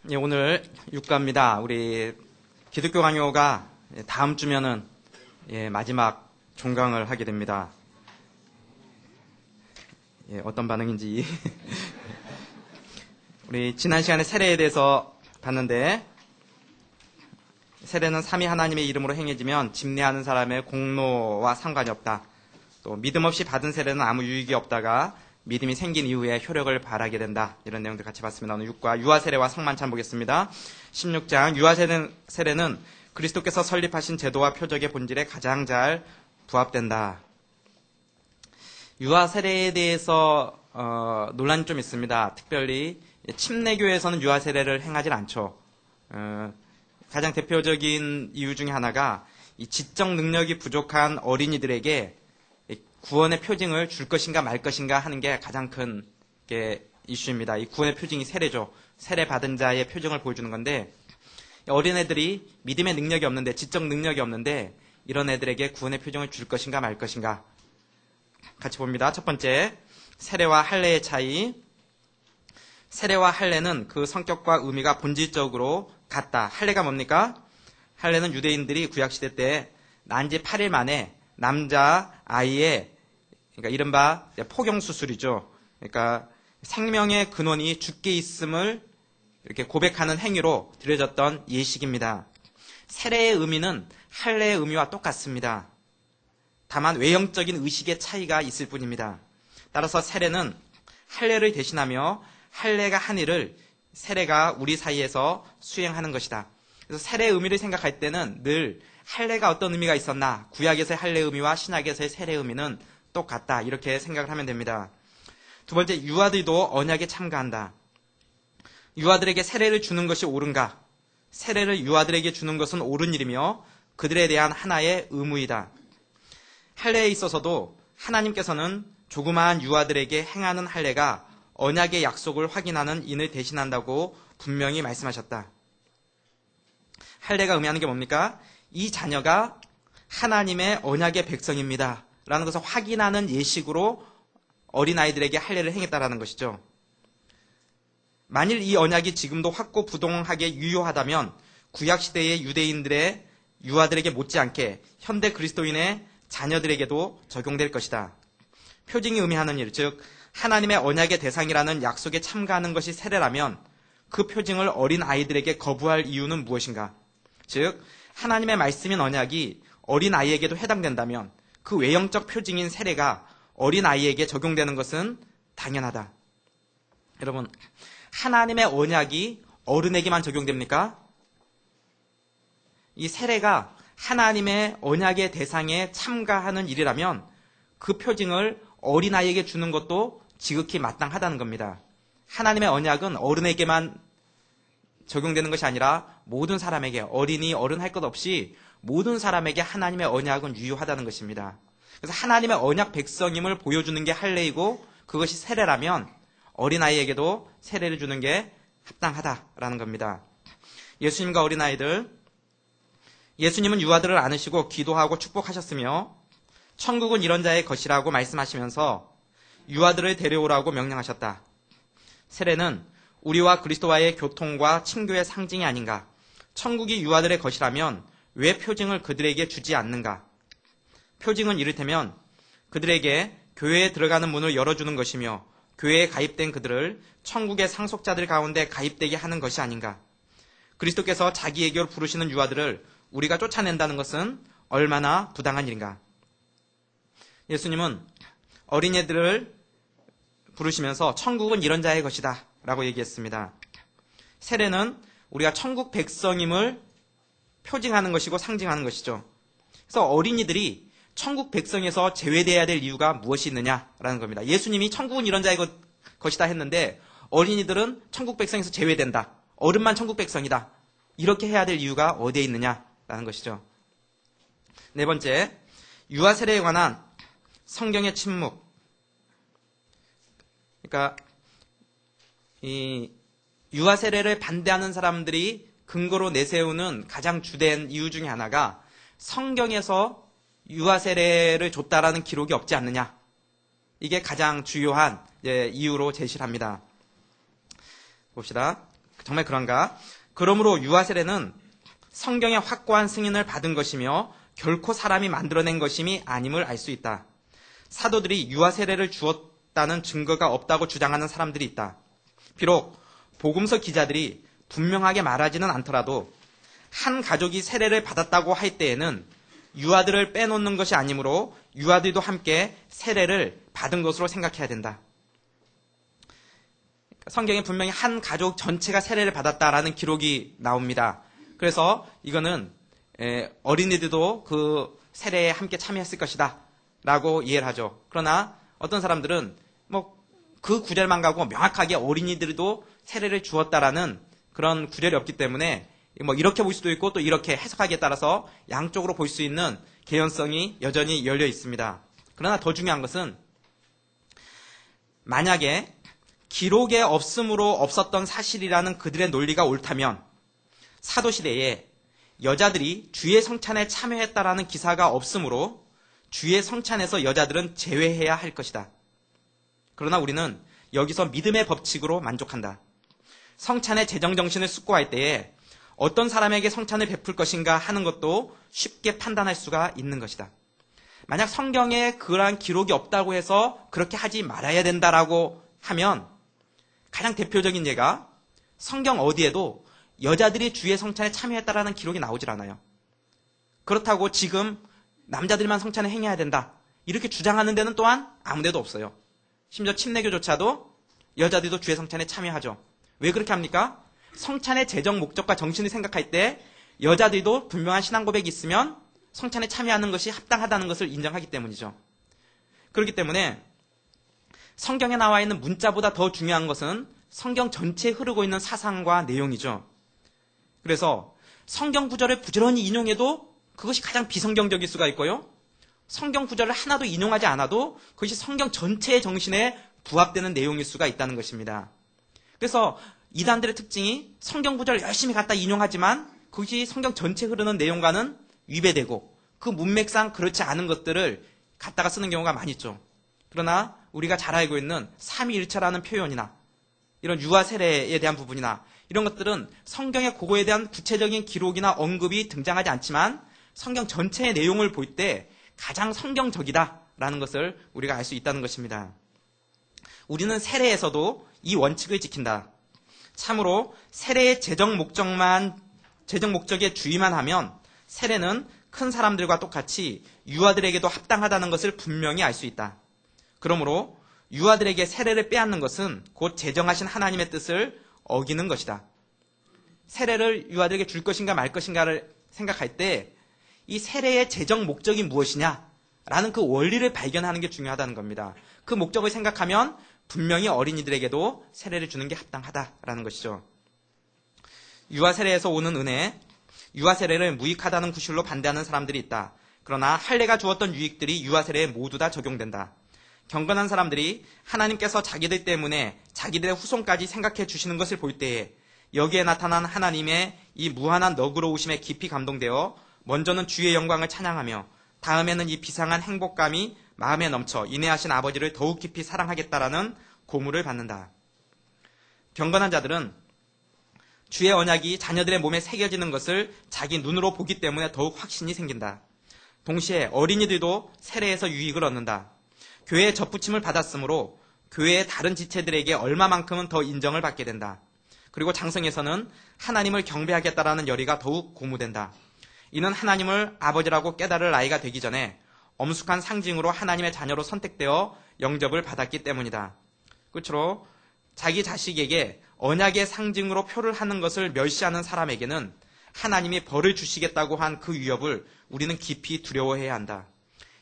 예, 오늘 육가입니다. 우리 기독교 강요가 다음 주면은 마지막 종강을 하게 됩니다. 어떤 반응인지. 우리 지난 시간에 세례에 대해서 봤는데, 세례는 삼위 하나님의 이름으로 행해지면 집례하는 사람의 공로와 상관이 없다. 또 믿음 없이 받은 세례는 아무 유익이 없다가 믿음이 생긴 이후에 효력을 발하게 된다. 이런 내용들 같이 봤습니다. 오늘 6과 유아세례와 상만찬 보겠습니다. 16장 유아세례는 그리스도께서 설립하신 제도와 표적의 본질에 가장 잘 부합된다. 유아세례에 대해서 논란이 좀 있습니다. 특별히 침례교에서는 유아세례를 행하지 않죠. 가장 대표적인 이유 중에 하나가 이 지적 능력이 부족한 어린이들에게 구원의 표징을 줄 것인가 말 것인가 하는 게 가장 큰 이슈입니다. 이 구원의 표징이 세례죠. 세례 받은 자의 표징을 보여주는 건데, 어린애들이 믿음의 능력이 없는데, 지적 능력이 없는데 이런 애들에게 구원의 표징을 줄 것인가 말 것인가 같이 봅니다. 첫 번째, 세례와 할례의 차이. 세례와 할례는 그 성격과 의미가 본질적으로 같다. 할례가 뭡니까? 할례는 유대인들이 구약시대 때 난 지 8일 만에 남자 아이의, 그러니까 이른바 포경수술이죠. 그러니까 생명의 근원이 죽게 있음을 이렇게 고백하는 행위로 드려졌던 예식입니다. 세례의 의미는 할례의 의미와 똑같습니다. 다만 외형적인 의식의 차이가 있을 뿐입니다. 따라서 세례는 할례를 대신하며 할례가 한 일을 세례가 우리 사이에서 수행하는 것이다. 그래서 세례의 의미를 생각할 때는 늘 할례가 어떤 의미가 있었나, 구약에서의 할례의 의미와 신약에서의 세례의 의미는 똑같다. 이렇게 생각을 하면 됩니다. 두 번째, 유아들도 언약에 참가한다. 유아들에게 세례를 주는 것이 옳은가? 세례를 유아들에게 주는 것은 옳은 일이며 그들에 대한 하나의 의무이다. 할례에 있어서도 하나님께서는 조그마한 유아들에게 행하는 할례가 언약의 약속을 확인하는 인을 대신한다고 분명히 말씀하셨다. 할례가 의미하는 게 뭡니까? 이 자녀가 하나님의 언약의 백성입니다. 라는 것을 확인하는 예식으로 어린아이들에게 할례를 행했다라는 것이죠. 만일 이 언약이 지금도 확고부동하게 유효하다면 구약시대의 유대인들의 유아들에게 못지않게 현대 그리스도인의 자녀들에게도 적용될 것이다. 표징이 의미하는 일, 즉 하나님의 언약의 대상이라는 약속에 참가하는 것이 세례라면 그 표징을 어린 아이들에게 거부할 이유는 무엇인가? 즉 하나님의 말씀인 언약이 어린 아이에게도 해당된다면 그 외형적 표징인 세례가 어린 아이에게 적용되는 것은 당연하다. 여러분, 하나님의 언약이 어른에게만 적용됩니까? 이 세례가 하나님의 언약의 대상에 참가하는 일이라면 그 표징을 어린아이에게 주는 것도 지극히 마땅하다는 겁니다. 하나님의 언약은 어른에게만 적용되는 것이 아니라 모든 사람에게, 어린이, 어른 할 것 없이 모든 사람에게 하나님의 언약은 유효하다는 것입니다. 그래서 하나님의 언약 백성임을 보여주는 게 할례이고 그것이 세례라면 어린아이에게도 세례를 주는 게 합당하다라는 겁니다. 예수님과 어린아이들, 예수님은 유아들을 안으시고 기도하고 축복하셨으며 천국은 이런 자의 것이라고 말씀하시면서 유아들을 데려오라고 명령하셨다. 세례는 우리와 그리스도와의 교통과 친교의 상징이 아닌가? 천국이 유아들의 것이라면 왜 표징을 그들에게 주지 않는가? 표징은 이를테면 그들에게 교회에 들어가는 문을 열어주는 것이며 교회에 가입된 그들을 천국의 상속자들 가운데 가입되게 하는 것이 아닌가? 그리스도께서 자기에게로 부르시는 유아들을 우리가 쫓아낸다는 것은 얼마나 부당한 일인가? 예수님은 어린애들을 부르시면서 천국은 이런 자의 것이다 라고 얘기했습니다. 세례는 우리가 천국 백성임을 표징하는 것이고 상징하는 것이죠. 그래서 어린이들이 천국 백성에서 제외되어야 될 이유가 무엇이 있느냐라는 겁니다. 예수님이 천국은 이런 자의 것이다 했는데 어린이들은 천국 백성에서 제외된다. 어른만 천국 백성이다. 이렇게 해야 될 이유가 어디에 있느냐라는 것이죠. 네 번째, 유아 세례에 관한 성경의 침묵. 그러니까 이 유아 세례를 반대하는 사람들이 근거로 내세우는 가장 주된 이유 중에 하나가 성경에서 유아 세례를 줬다라는 기록이 없지 않느냐. 이게 가장 주요한 이유로 제시를 합니다. 봅시다. 정말 그런가? 그러므로 유아 세례는 성경의 확고한 승인을 받은 것이며 결코 사람이 만들어낸 것임이 아님을 알 수 있다. 사도들이 유아 세례를 주었다는 증거가 없다고 주장하는 사람들이 있다. 비록 복음서 기자들이 분명하게 말하지는 않더라도 한 가족이 세례를 받았다고 할 때에는 유아들을 빼놓는 것이 아니므로 유아들도 함께 세례를 받은 것으로 생각해야 된다. 성경에 분명히 한 가족 전체가 세례를 받았다라는 기록이 나옵니다. 그래서 이거는 어린이들도 그 세례에 함께 참여했을 것이다 라고 이해를 하죠. 그러나 어떤 사람들은 그 구절만 가고 명확하게 어린이들도 세례를 주었다라는 그런 구절이 없기 때문에 이렇게 볼 수도 있고 또 이렇게 해석하기에 따라서 양쪽으로 볼 수 있는 개연성이 여전히 열려 있습니다. 그러나 더 중요한 것은 만약에 기록에 없음으로 없었던 사실이라는 그들의 논리가 옳다면 사도시대에 여자들이 주의 성찬에 참여했다라는 기사가 없으므로 주의 성찬에서 여자들은 제외해야 할 것이다. 그러나 우리는 여기서 믿음의 법칙으로 만족한다. 성찬의 재정정신을 숙고할 때에 어떤 사람에게 성찬을 베풀 것인가 하는 것도 쉽게 판단할 수가 있는 것이다. 만약 성경에 그러한 기록이 없다고 해서 그렇게 하지 말아야 된다라고 하면 가장 대표적인 예가 성경 어디에도 여자들이 주의 성찬에 참여했다라는 기록이 나오질 않아요. 그렇다고 지금 남자들만 성찬에 행해야 된다 이렇게 주장하는 데는 또한 아무 데도 없어요. 심지어 침례교조차도 여자들도 주의 성찬에 참여하죠. 왜 그렇게 합니까? 성찬의 재정 목적과 정신을 생각할 때 여자들도 분명한 신앙 고백이 있으면 성찬에 참여하는 것이 합당하다는 것을 인정하기 때문이죠. 그렇기 때문에 성경에 나와 있는 문자보다 더 중요한 것은 성경 전체에 흐르고 있는 사상과 내용이죠. 그래서 성경 구절을 부지런히 인용해도 그것이 가장 비성경적일 수가 있고요. 성경 구절을 하나도 인용하지 않아도 그것이 성경 전체의 정신에 부합되는 내용일 수가 있다는 것입니다. 그래서 이단들의 특징이 성경 구절을 열심히 갖다 인용하지만 그것이 성경 전체에 흐르는 내용과는 위배되고 그 문맥상 그렇지 않은 것들을 갖다가 쓰는 경우가 많이 있죠. 그러나 우리가 잘 알고 있는 삼위일체라는 표현이나 이런 유아 세례에 대한 부분이나 이런 것들은 성경의 그거에 대한 구체적인 기록이나 언급이 등장하지 않지만 성경 전체의 내용을 볼 때 가장 성경적이다라는 것을 우리가 알 수 있다는 것입니다. 우리는 세례에서도 이 원칙을 지킨다. 참으로 세례의 재정 목적에 주의만 하면 세례는 큰 사람들과 똑같이 유아들에게도 합당하다는 것을 분명히 알 수 있다. 그러므로 유아들에게 세례를 빼앗는 것은 곧 제정하신 하나님의 뜻을 어기는 것이다. 세례를 유아들에게 줄 것인가 말 것인가를 생각할 때 이 세례의 재정 목적이 무엇이냐라는 그 원리를 발견하는 게 중요하다는 겁니다. 그 목적을 생각하면 분명히 어린이들에게도 세례를 주는 게 합당하다라는 것이죠. 유아 세례에서 오는 은혜, 유아 세례를 무익하다는 구실로 반대하는 사람들이 있다. 그러나 할례가 주었던 유익들이 유아 세례에 모두 다 적용된다. 경건한 사람들이 하나님께서 자기들 때문에 자기들의 후손까지 생각해 주시는 것을 볼 때에 여기에 나타난 하나님의 이 무한한 너그러우심에 깊이 감동되어 먼저는 주의 영광을 찬양하며 다음에는 이 비상한 행복감이 마음에 넘쳐 인내하신 아버지를 더욱 깊이 사랑하겠다라는 고물을 받는다. 경건한 자들은 주의 언약이 자녀들의 몸에 새겨지는 것을 자기 눈으로 보기 때문에 더욱 확신이 생긴다. 동시에 어린이들도 세례에서 유익을 얻는다. 교회의 접붙임을 받았으므로 교회의 다른 지체들에게 얼마만큼은 더 인정을 받게 된다. 그리고 장성에서는 하나님을 경배하겠다라는 열의가 더욱 고무된다. 이는 하나님을 아버지라고 깨달을 나이가 되기 전에 엄숙한 상징으로 하나님의 자녀로 선택되어 영접을 받았기 때문이다. 끝으로 자기 자식에게 언약의 상징으로 표를 하는 것을 멸시하는 사람에게는 하나님이 벌을 주시겠다고 한 그 위협을 우리는 깊이 두려워해야 한다.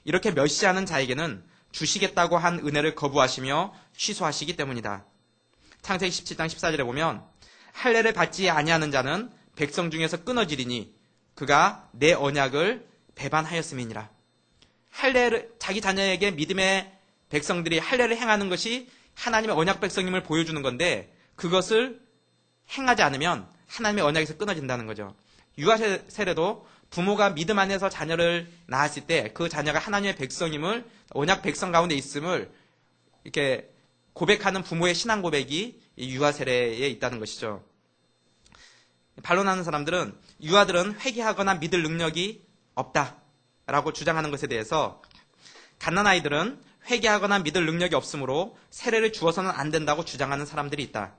이렇게 멸시하는 자에게는 주시겠다고 한 은혜를 거부하시며 취소하시기 때문이다. 창세기 17장 14절에 보면 할례를 받지 아니하는 자는 백성 중에서 끊어지리니 그가 내 언약을 배반하였음이니라. 할례를 자기 자녀에게 믿음의 백성들이 할례를 행하는 것이 하나님의 언약 백성임을 보여주는 건데 그것을 행하지 않으면 하나님의 언약에서 끊어진다는 거죠. 유아 세례도 부모가 믿음 안에서 자녀를 낳았을 때 그 자녀가 하나님의 백성임을 언약 백성 가운데 있음을 이렇게 고백하는 부모의 신앙 고백이 이 유아 세례에 있다는 것이죠. 반론하는 사람들은 유아들은 회개하거나 믿을 능력이 없다라고 주장하는 것에 대해서 갓난아이들은 회개하거나 믿을 능력이 없으므로 세례를 주어서는 안 된다고 주장하는 사람들이 있다.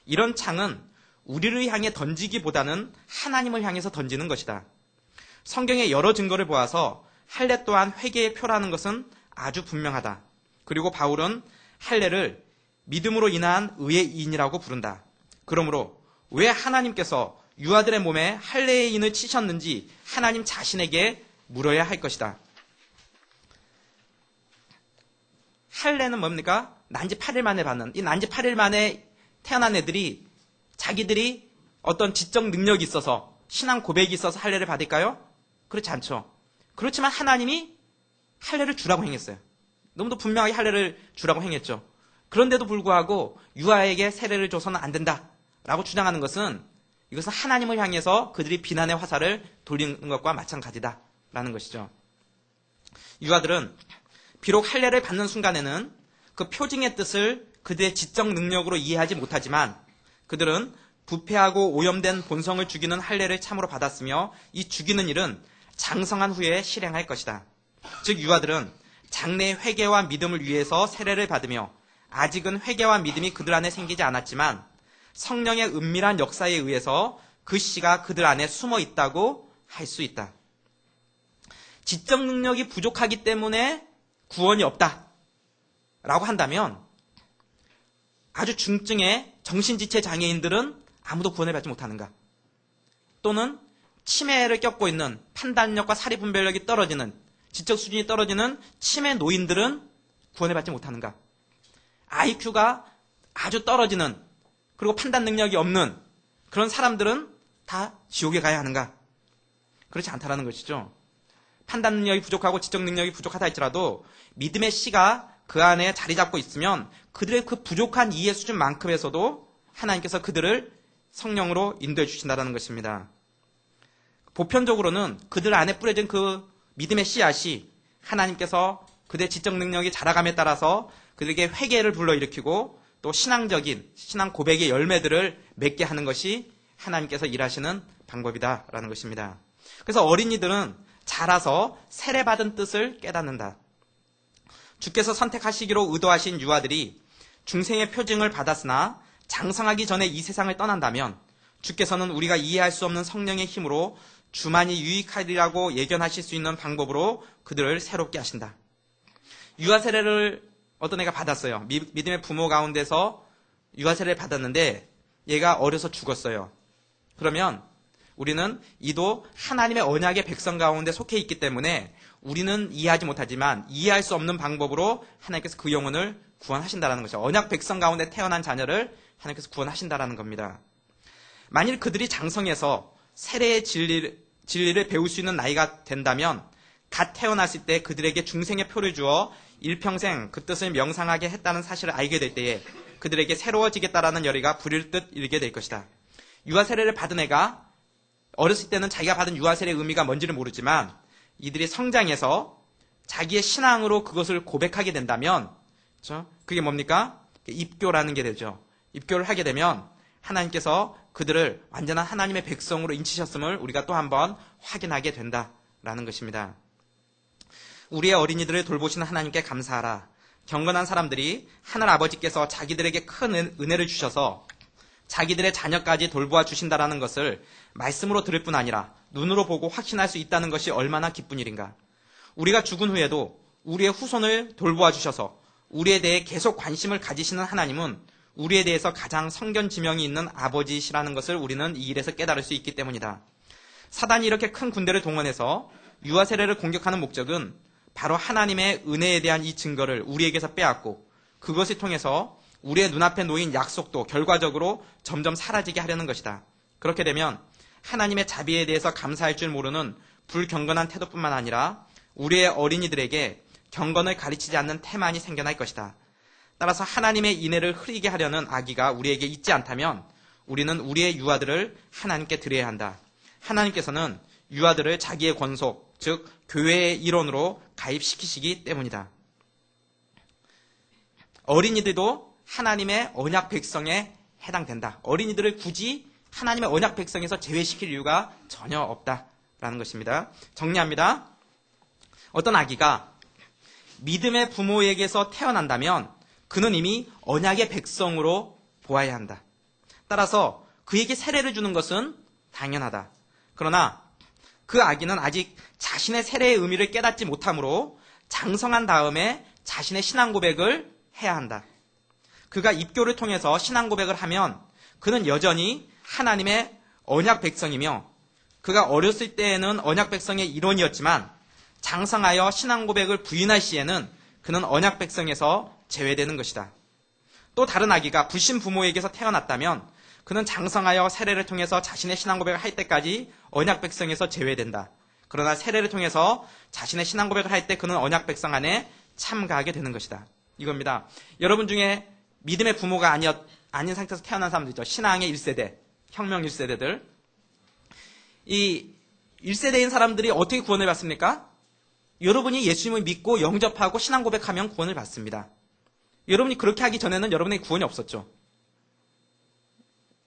이런 창은 우리를 향해 던지기보다는 하나님을 향해서 던지는 것이다. 성경의 여러 증거를 보아서 할례 또한 회개의 표라는 것은 아주 분명하다. 그리고 바울은 할례를 믿음으로 인한 의의 인이라고 부른다. 그러므로 왜 하나님께서 유아들의 몸에 할례의 인을 치셨는지 하나님 자신에게 물어야 할 것이다. 할례는 뭡니까? 난지 8일 만에 받는, 이 난지 8일 만에 태어난 애들이 자기들이 어떤 지적 능력이 있어서 신앙 고백이 있어서 할례를 받을까요? 그렇지 않죠. 그렇지만 하나님이 할례를 주라고 행했어요. 너무도 분명하게 할례를 주라고 행했죠. 그런데도 불구하고 유아에게 세례를 줘서는 안 된다라고 주장하는 것은 이것은 하나님을 향해서 그들이 비난의 화살을 돌리는 것과 마찬가지다라는 것이죠. 유아들은 비록 할례를 받는 순간에는 그 표징의 뜻을 그들의 지적 능력으로 이해하지 못하지만 그들은 부패하고 오염된 본성을 죽이는 할례를 참으로 받았으며 이 죽이는 일은 장성한 후에 실행할 것이다. 즉 유아들은 장래의 회개와 믿음을 위해서 세례를 받으며 아직은 회개와 믿음이 그들 안에 생기지 않았지만 성령의 은밀한 역사에 의해서 그 씨가 그들 안에 숨어 있다고 할 수 있다. 지적 능력이 부족하기 때문에 구원이 없다라고 한다면 아주 중증의 정신지체 장애인들은 아무도 구원을 받지 못하는가? 또는 치매를 겪고 있는 판단력과 사리분별력이 떨어지는 지적 수준이 떨어지는 치매 노인들은 구원을 받지 못하는가? IQ가 아주 떨어지는 그리고 판단 능력이 없는 그런 사람들은 다 지옥에 가야 하는가? 그렇지 않다라는 것이죠. 판단 능력이 부족하고 지적 능력이 부족하다 할지라도 믿음의 씨가 그 안에 자리 잡고 있으면 그들의 그 부족한 이해 수준만큼에서도 하나님께서 그들을 성령으로 인도해 주신다는 것입니다. 보편적으로는 그들 안에 뿌려진 그 믿음의 씨앗이 하나님께서 그들의 지적 능력이 자라감에 따라서 그들에게 회개를 불러일으키고 또 신앙적인 신앙 고백의 열매들을 맺게 하는 것이 하나님께서 일하시는 방법이다라는 것입니다. 그래서 어린이들은 자라서 세례받은 뜻을 깨닫는다. 주께서 선택하시기로 의도하신 유아들이 중생의 표징을 받았으나 장성하기 전에 이 세상을 떠난다면 주께서는 우리가 이해할 수 없는 성령의 힘으로 주만이 유익하리라고 예견하실 수 있는 방법으로 그들을 새롭게 하신다. 유아 세례를 어떤 애가 받았어요. 믿음의 부모 가운데서 유아 세례를 받았는데 얘가 어려서 죽었어요. 그러면 우리는 이도 하나님의 언약의 백성 가운데 속해 있기 때문에 우리는 이해하지 못하지만 이해할 수 없는 방법으로 하나님께서 그 영혼을 구원하신다는 것이죠. 언약 백성 가운데 태어난 자녀를 하나님께서 구원하신다는 겁니다. 만일 그들이 장성해서 세례의 진리를 배울 수 있는 나이가 된다면 갓 태어났을 때 그들에게 중생의 표를 주어 일평생 그 뜻을 명상하게 했다는 사실을 알게 될 때에 그들에게 새로워지겠다라는 열의가 부릴 듯 일게 될 것이다. 유아 세례를 받은 애가 어렸을 때는 자기가 받은 유아 세례의 의미가 뭔지를 모르지만 이들이 성장해서 자기의 신앙으로 그것을 고백하게 된다면 그렇죠? 그게 뭡니까? 입교라는 게 되죠. 입교를 하게 되면 하나님께서 그들을 완전한 하나님의 백성으로 인치셨음을 우리가 또 한번 확인하게 된다라는 것입니다. 우리의 어린이들을 돌보시는 하나님께 감사하라. 경건한 사람들이 하늘 아버지께서 자기들에게 큰 은혜를 주셔서 자기들의 자녀까지 돌보아 주신다라는 것을 말씀으로 들을 뿐 아니라 눈으로 보고 확신할 수 있다는 것이 얼마나 기쁜 일인가. 우리가 죽은 후에도 우리의 후손을 돌보아 주셔서 우리에 대해 계속 관심을 가지시는 하나님은 우리에 대해서 가장 성견지명이 있는 아버지시라는 것을 우리는 이 일에서 깨달을 수 있기 때문이다. 사단이 이렇게 큰 군대를 동원해서 유아 세례를 공격하는 목적은 바로 하나님의 은혜에 대한 이 증거를 우리에게서 빼앗고 그것을 통해서 우리의 눈앞에 놓인 약속도 결과적으로 점점 사라지게 하려는 것이다. 그렇게 되면 하나님의 자비에 대해서 감사할 줄 모르는 불경건한 태도뿐만 아니라 우리의 어린이들에게 경건을 가르치지 않는 태만이 생겨날 것이다. 따라서 하나님의 인애를 흐리게 하려는 악의가 우리에게 있지 않다면 우리는 우리의 유아들을 하나님께 드려야 한다. 하나님께서는 유아들을 자기의 권속, 즉 교회의 일원으로 가입시키시기 때문이다. 어린이들도 하나님의 언약 백성에 해당된다. 어린이들을 굳이 하나님의 언약 백성에서 제외시킬 이유가 전혀 없다라는 것입니다. 정리합니다. 어떤 아기가 믿음의 부모에게서 태어난다면 그는 이미 언약의 백성으로 보아야 한다. 따라서 그에게 세례를 주는 것은 당연하다. 그러나 그 아기는 아직 자신의 세례의 의미를 깨닫지 못하므로 장성한 다음에 자신의 신앙 고백을 해야 한다. 그가 입교를 통해서 신앙 고백을 하면 그는 여전히 하나님의 언약 백성이며 그가 어렸을 때에는 언약 백성의 일원이었지만 장성하여 신앙 고백을 부인할 시에는 그는 언약 백성에서 제외되는 것이다. 또 다른 아기가 불신 부모에게서 태어났다면 그는 장성하여 세례를 통해서 자신의 신앙 고백을 할 때까지 언약 백성에서 제외된다. 그러나 세례를 통해서 자신의 신앙 고백을 할 때 그는 언약 백성 안에 참가하게 되는 것이다. 이겁니다. 여러분 중에 믿음의 부모가 아닌 상태에서 태어난 사람들 있죠. 신앙의 1세대, 혁명 1세대들. 이 1세대인 사람들이 어떻게 구원을 받습니까? 여러분이 예수님을 믿고 영접하고 신앙 고백하면 구원을 받습니다. 여러분이 그렇게 하기 전에는 여러분의 구원이 없었죠.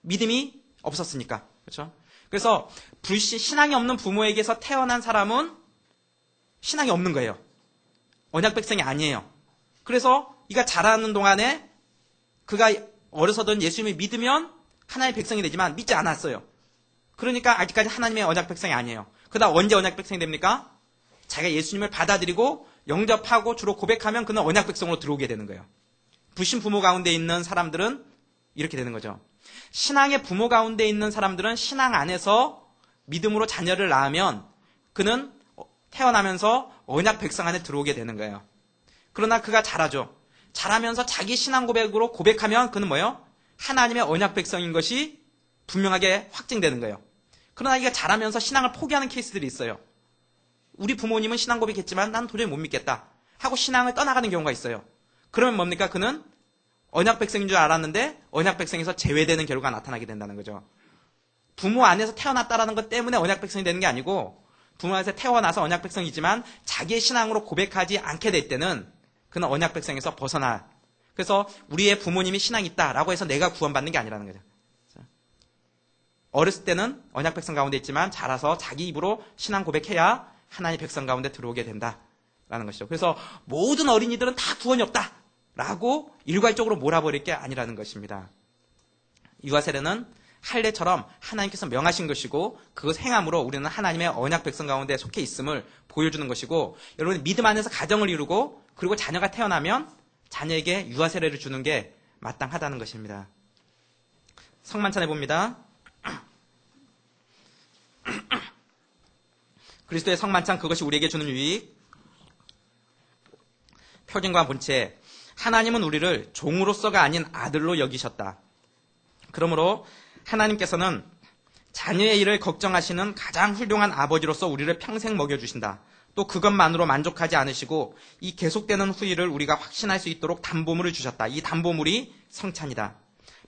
믿음이 없었으니까. 그렇죠? 그래서 신앙이 없는 부모에게서 태어난 사람은 신앙이 없는 거예요. 언약 백성이 아니에요. 그래서 이가 자라는 동안에 그가 어려서든 예수님을 믿으면 하나님의 백성이 되지만 믿지 않았어요. 그러니까 아직까지 하나님의 언약 백성이 아니에요. 그러다 언제 언약 백성이 됩니까? 자기가 예수님을 받아들이고 영접하고 주로 고백하면 그는 언약 백성으로 들어오게 되는 거예요. 불신 부모 가운데 있는 사람들은 이렇게 되는 거죠. 신앙의 부모 가운데 있는 사람들은 신앙 안에서 믿음으로 자녀를 낳으면 그는 태어나면서 언약 백성 안에 들어오게 되는 거예요. 그러나 그가 자라죠. 자라면서 자기 신앙 고백으로 고백하면 그는 뭐예요? 하나님의 언약 백성인 것이 분명하게 확증되는 거예요. 그러나 이가 자라면서 신앙을 포기하는 케이스들이 있어요. 우리 부모님은 신앙 고백했지만 난 도저히 못 믿겠다 하고 신앙을 떠나가는 경우가 있어요. 그러면 뭡니까? 그는 언약 백성인 줄 알았는데 언약 백성에서 제외되는 결과가 나타나게 된다는 거죠. 부모 안에서 태어났다라는 것 때문에 언약 백성이 되는 게 아니고 부모 안에서 태어나서 언약 백성이지만 자기의 신앙으로 고백하지 않게 될 때는 그는 언약 백성에서 벗어나. 그래서 우리의 부모님이 신앙이 있다라고 해서 내가 구원받는 게 아니라는 거죠. 어렸을 때는 언약 백성 가운데 있지만 자라서 자기 입으로 신앙 고백해야 하나님의 백성 가운데 들어오게 된다라는 것이죠. 그래서 모든 어린이들은 다 구원이 없다라고 일괄적으로 몰아버릴 게 아니라는 것입니다. 유아 세례는 할례처럼 하나님께서 명하신 것이고 그것 행함으로 우리는 하나님의 언약 백성 가운데 속해 있음을 보여주는 것이고 여러분 믿음 안에서 가정을 이루고 그리고 자녀가 태어나면 자녀에게 유아 세례를 주는 게 마땅하다는 것입니다. 성만찬해 봅니다. 그리스도의 성만찬 그것이 우리에게 주는 유익. 표징과 본체. 하나님은 우리를 종으로서가 아닌 아들로 여기셨다. 그러므로 하나님께서는 자녀의 일을 걱정하시는 가장 훌륭한 아버지로서 우리를 평생 먹여주신다. 또 그것만으로 만족하지 않으시고 이 계속되는 후일을 우리가 확신할 수 있도록 담보물을 주셨다. 이 담보물이 성찬이다.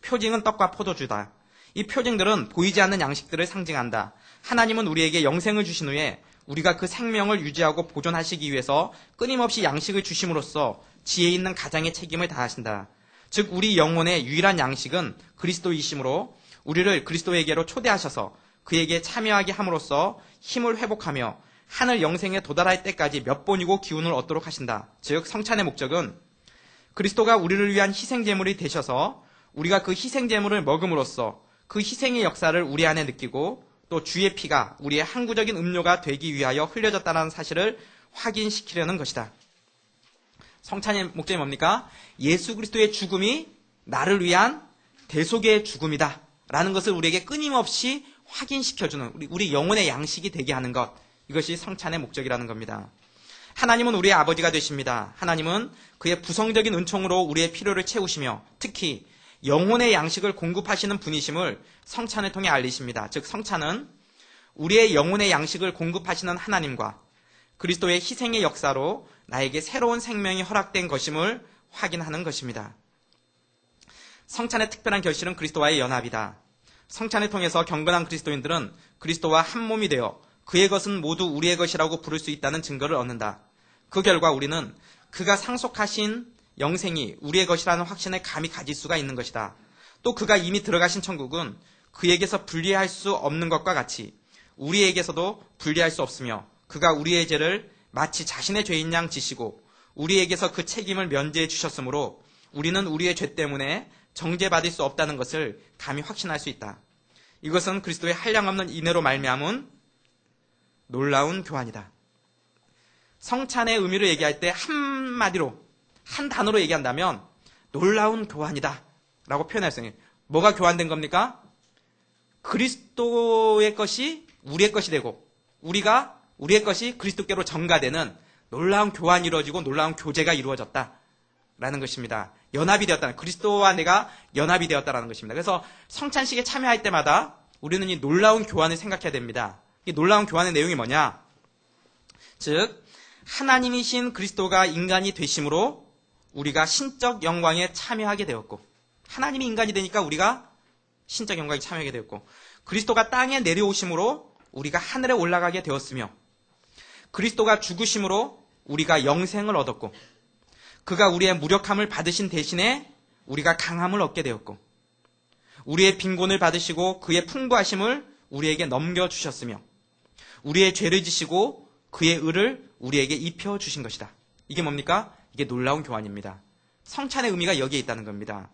표징은 떡과 포도주다. 이 표징들은 보이지 않는 양식들을 상징한다. 하나님은 우리에게 영생을 주신 후에 우리가 그 생명을 유지하고 보존하시기 위해서 끊임없이 양식을 주심으로써 지혜 있는 가장의 책임을 다하신다. 즉 우리 영혼의 유일한 양식은 그리스도이심으로 우리를 그리스도에게로 초대하셔서 그에게 참여하게 함으로써 힘을 회복하며 하늘 영생에 도달할 때까지 몇 번이고 기운을 얻도록 하신다. 즉 성찬의 목적은 그리스도가 우리를 위한 희생제물이 되셔서 우리가 그 희생제물을 먹음으로써 그 희생의 역사를 우리 안에 느끼고 또 주의 피가 우리의 항구적인 음료가 되기 위하여 흘려졌다는 사실을 확인시키려는 것이다. 성찬의 목적이 뭡니까? 예수 그리스도의 죽음이 나를 위한 대속의 죽음이다 라는 것을 우리에게 끊임없이 확인시켜주는 우리 영혼의 양식이 되게 하는 것, 이것이 성찬의 목적이라는 겁니다. 하나님은 우리의 아버지가 되십니다. 하나님은 그의 부성적인 은총으로 우리의 필요를 채우시며 특히 영혼의 양식을 공급하시는 분이심을 성찬을 통해 알리십니다. 즉 성찬은 우리의 영혼의 양식을 공급하시는 하나님과 그리스도의 희생의 역사로 나에게 새로운 생명이 허락된 것임을 확인하는 것입니다. 성찬의 특별한 결실은 그리스도와의 연합이다. 성찬을 통해서 경건한 그리스도인들은 그리스도와 한 몸이 되어 그의 것은 모두 우리의 것이라고 부를 수 있다는 증거를 얻는다. 그 결과 우리는 그가 상속하신 영생이 우리의 것이라는 확신을 감히 가질 수가 있는 것이다. 또 그가 이미 들어가신 천국은 그에게서 분리할 수 없는 것과 같이 우리에게서도 분리할 수 없으며 그가 우리의 죄를 마치 자신의 죄인 양 지시고 우리에게서 그 책임을 면제해 주셨으므로 우리는 우리의 죄 때문에 정죄받을 수 없다는 것을 감히 확신할 수 있다. 이것은 그리스도의 한량없는 인애로 말미암은 놀라운 교환이다. 성찬의 의미를 얘기할 때 한마디로, 한 단어로 얘기한다면 놀라운 교환이다 라고 표현할 수 있어요. 뭐가 교환된 겁니까? 그리스도의 것이 우리의 것이 되고 우리의 것이 그리스도께로 전가되는 놀라운 교환이 이루어지고 놀라운 교제가 이루어졌다라는 것입니다. 연합이 되었다는, 그리스도와 내가 연합이 되었다라는 것입니다. 그래서 성찬식에 참여할 때마다 우리는 이 놀라운 교환을 생각해야 됩니다. 이 놀라운 교환의 내용이 뭐냐? 즉 하나님이신 그리스도가 인간이 되심으로 우리가 신적 영광에 참여하게 되었고, 하나님이 인간이 되니까 우리가 신적 영광에 참여하게 되었고, 그리스도가 땅에 내려오심으로 우리가 하늘에 올라가게 되었으며, 그리스도가 죽으심으로 우리가 영생을 얻었고, 그가 우리의 무력함을 받으신 대신에 우리가 강함을 얻게 되었고, 우리의 빈곤을 받으시고 그의 풍부하심을 우리에게 넘겨주셨으며, 우리의 죄를 지시고 그의 의를 우리에게 입혀주신 것이다. 이게 뭡니까? 이게 놀라운 교환입니다. 성찬의 의미가 여기에 있다는 겁니다.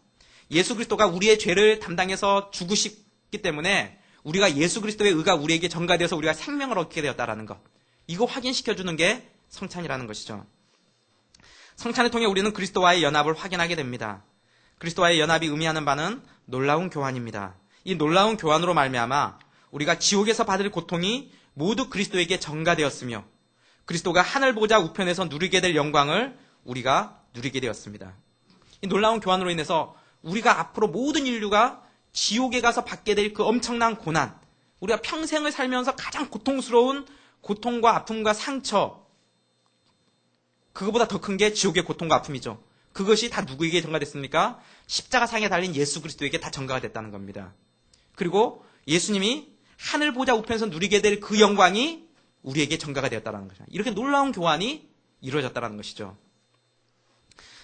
예수 그리스도가 우리의 죄를 담당해서 죽으셨기 때문에 우리가 예수 그리스도의 의가 우리에게 전가되어서 우리가 생명을 얻게 되었다는 것. 이거 확인시켜주는 게 성찬이라는 것이죠. 성찬을 통해 우리는 그리스도와의 연합을 확인하게 됩니다. 그리스도와의 연합이 의미하는 바는 놀라운 교환입니다. 이 놀라운 교환으로 말미암아 우리가 지옥에서 받을 고통이 모두 그리스도에게 전가되었으며 그리스도가 하늘 보좌 우편에서 누리게 될 영광을 우리가 누리게 되었습니다. 이 놀라운 교환으로 인해서 우리가 앞으로 모든 인류가 지옥에 가서 받게 될 그 엄청난 고난, 우리가 평생을 살면서 가장 고통스러운 고통과 아픔과 상처, 그거보다 더 큰 게 지옥의 고통과 아픔이죠. 그것이 다 누구에게 전가됐습니까? 십자가상에 달린 예수 그리스도에게 다 전가가 됐다는 겁니다. 그리고 예수님이 하늘 보좌 우편에서 누리게 될 그 영광이 우리에게 전가가 되었다는 것이죠. 이렇게 놀라운 교환이 이루어졌다는 것이죠.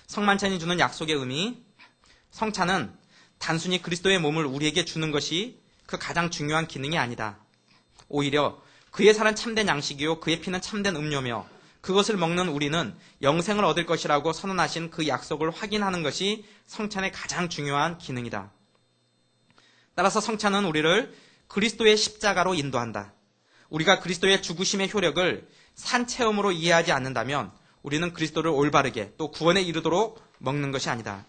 성만찬이 주는 약속의 의미, 성찬은 단순히 그리스도의 몸을 우리에게 주는 것이 그 가장 중요한 기능이 아니다. 오히려 그의 살은 참된 양식이요 그의 피는 참된 음료며 그것을 먹는 우리는 영생을 얻을 것이라고 선언하신 그 약속을 확인하는 것이 성찬의 가장 중요한 기능이다. 따라서 성찬은 우리를 그리스도의 십자가로 인도한다. 우리가 그리스도의 죽으심의 효력을 산체험으로 이해하지 않는다면 우리는 그리스도를 올바르게 또 구원에 이르도록 먹는 것이 아니다.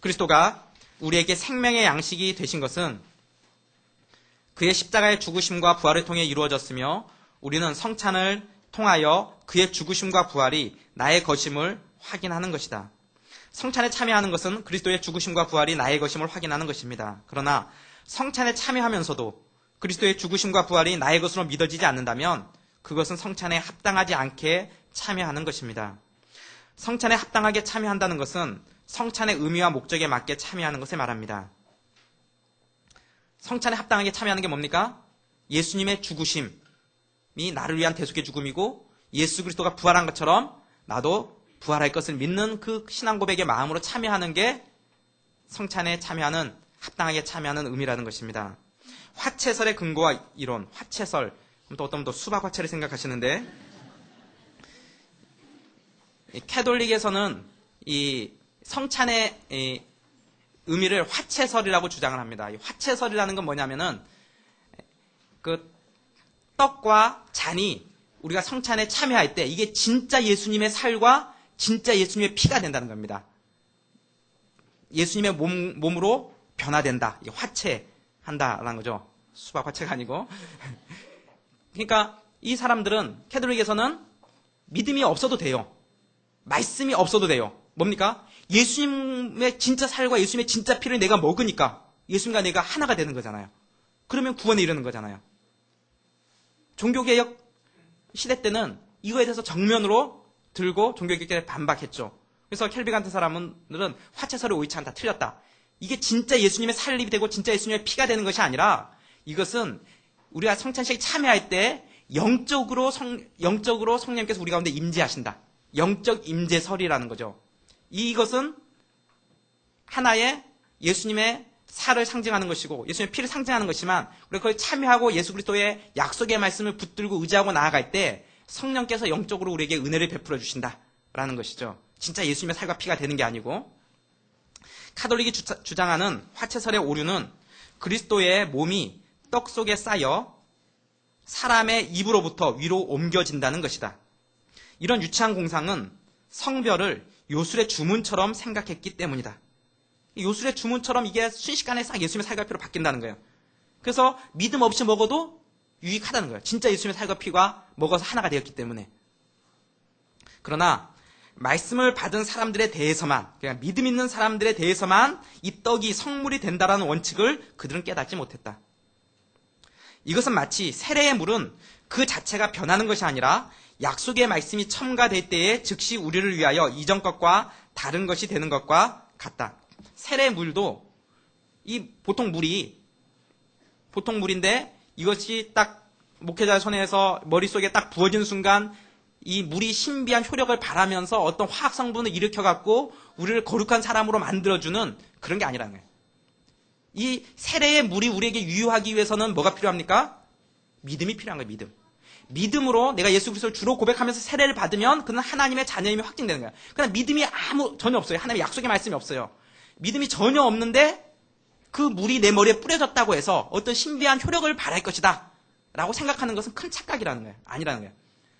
그리스도가 우리에게 생명의 양식이 되신 것은 그의 십자가의 죽으심과 부활을 통해 이루어졌으며 우리는 성찬을 통하여 그의 죽으심과 부활이 나의 것임을 확인하는 것이다. 성찬에 참여하는 것은 그리스도의 죽으심과 부활이 나의 것임을 확인하는 것입니다. 그러나 성찬에 참여하면서도 그리스도의 죽으심과 부활이 나의 것으로 믿어지지 않는다면 그것은 성찬에 합당하지 않게 참여하는 것입니다. 성찬에 합당하게 참여한다는 것은 성찬의 의미와 목적에 맞게 참여하는 것을 말합니다. 성찬에 합당하게 참여하는 게 뭡니까? 예수님의 죽으심이 나를 위한 대속의 죽음이고 예수 그리스도가 부활한 것처럼 나도 부활할 것을 믿는 그 신앙 고백의 마음으로 참여하는 게 성찬에 참여하는, 합당하게 참여하는 의미라는 것입니다. 화채설의 근거와 이론, 화채설, 또 어떤 분도 수박 화채를 생각하시는데 캐톨릭에서는 이 성찬의 의미를 화채설이라고 주장을 합니다. 이 화채설이라는 건 뭐냐면은 그 떡과 잔이 우리가 성찬에 참여할 때 이게 진짜 예수님의 살과 진짜 예수님의 피가 된다는 겁니다. 예수님의 몸으로 변화된다. 이게 화채한다라는 거죠. 수박 화채가 아니고. 그러니까 이 사람들은 캐톨릭에서는 믿음이 없어도 돼요. 말씀이 없어도 돼요. 뭡니까? 예수님의 진짜 살과 예수님의 진짜 피를 내가 먹으니까 예수님과 내가 하나가 되는 거잖아요. 그러면 구원에 이르는 거잖아요. 종교개혁 시대 때는 이거에 대해서 정면으로 들고 종교개혁에 반박했죠. 그래서 켈빈 같은 사람들은 화채설의 오이찬 다 틀렸다. 이게 진짜 예수님의 살림이 되고 진짜 예수님의 피가 되는 것이 아니라 이것은 우리가 성찬식에 참여할 때 영적으로 성령님께서 우리 가운데 임재하신다. 영적 임재설이라는 거죠. 이것은 하나의 예수님의 살을 상징하는 것이고 예수님의 피를 상징하는 것이지만 우리가 거기 참여하고 예수 그리스도의 약속의 말씀을 붙들고 의지하고 나아갈 때 성령께서 영적으로 우리에게 은혜를 베풀어 주신다라는 것이죠. 진짜 예수님의 살과 피가 되는 게 아니고, 카톨릭이 주장하는 화채설의 오류는 그리스도의 몸이 떡 속에 쌓여 사람의 입으로부터 위로 옮겨진다는 것이다. 이런 유치한 공상은 성별을 요술의 주문처럼 생각했기 때문이다. 요술의 주문처럼 이게 순식간에 싹 예수님의 살과 피로 바뀐다는 거예요. 그래서 믿음 없이 먹어도 유익하다는 거예요. 진짜 예수님의 살과 피가 먹어서 하나가 되었기 때문에. 그러나 말씀을 받은 사람들에 대해서만, 그냥 믿음 있는 사람들에 대해서만 이 떡이 성물이 된다라는 원칙을 그들은 깨닫지 못했다. 이것은 마치 세례의 물은 그 자체가 변하는 것이 아니라 약속의 말씀이 첨가될 때에 즉시 우리를 위하여 이전 것과 다른 것이 되는 것과 같다. 세례의 물도 이 보통 물인데 이것이 딱 목회자의 손에서 머릿속에 딱 부어진 순간 이 물이 신비한 효력을 발하면서 어떤 화학 성분을 일으켜갖고 우리를 거룩한 사람으로 만들어주는 그런 게 아니라는 거예요. 이 세례의 물이 우리에게 유효하기 위해서는 뭐가 필요합니까? 믿음이 필요한 거예요. 믿음으로 내가 예수 그리스도를 주로 고백하면서 세례를 받으면 그는 하나님의 자녀임이 확증되는 거예요. 그러나 믿음이 전혀 없어요. 하나님의 약속의 말씀이 없어요. 믿음이 전혀 없는데 그 물이 내 머리에 뿌려졌다고 해서 어떤 신비한 효력을 발할 것이다 라고 생각하는 것은 큰 착각이라는 거예요. 아니라는 거예요.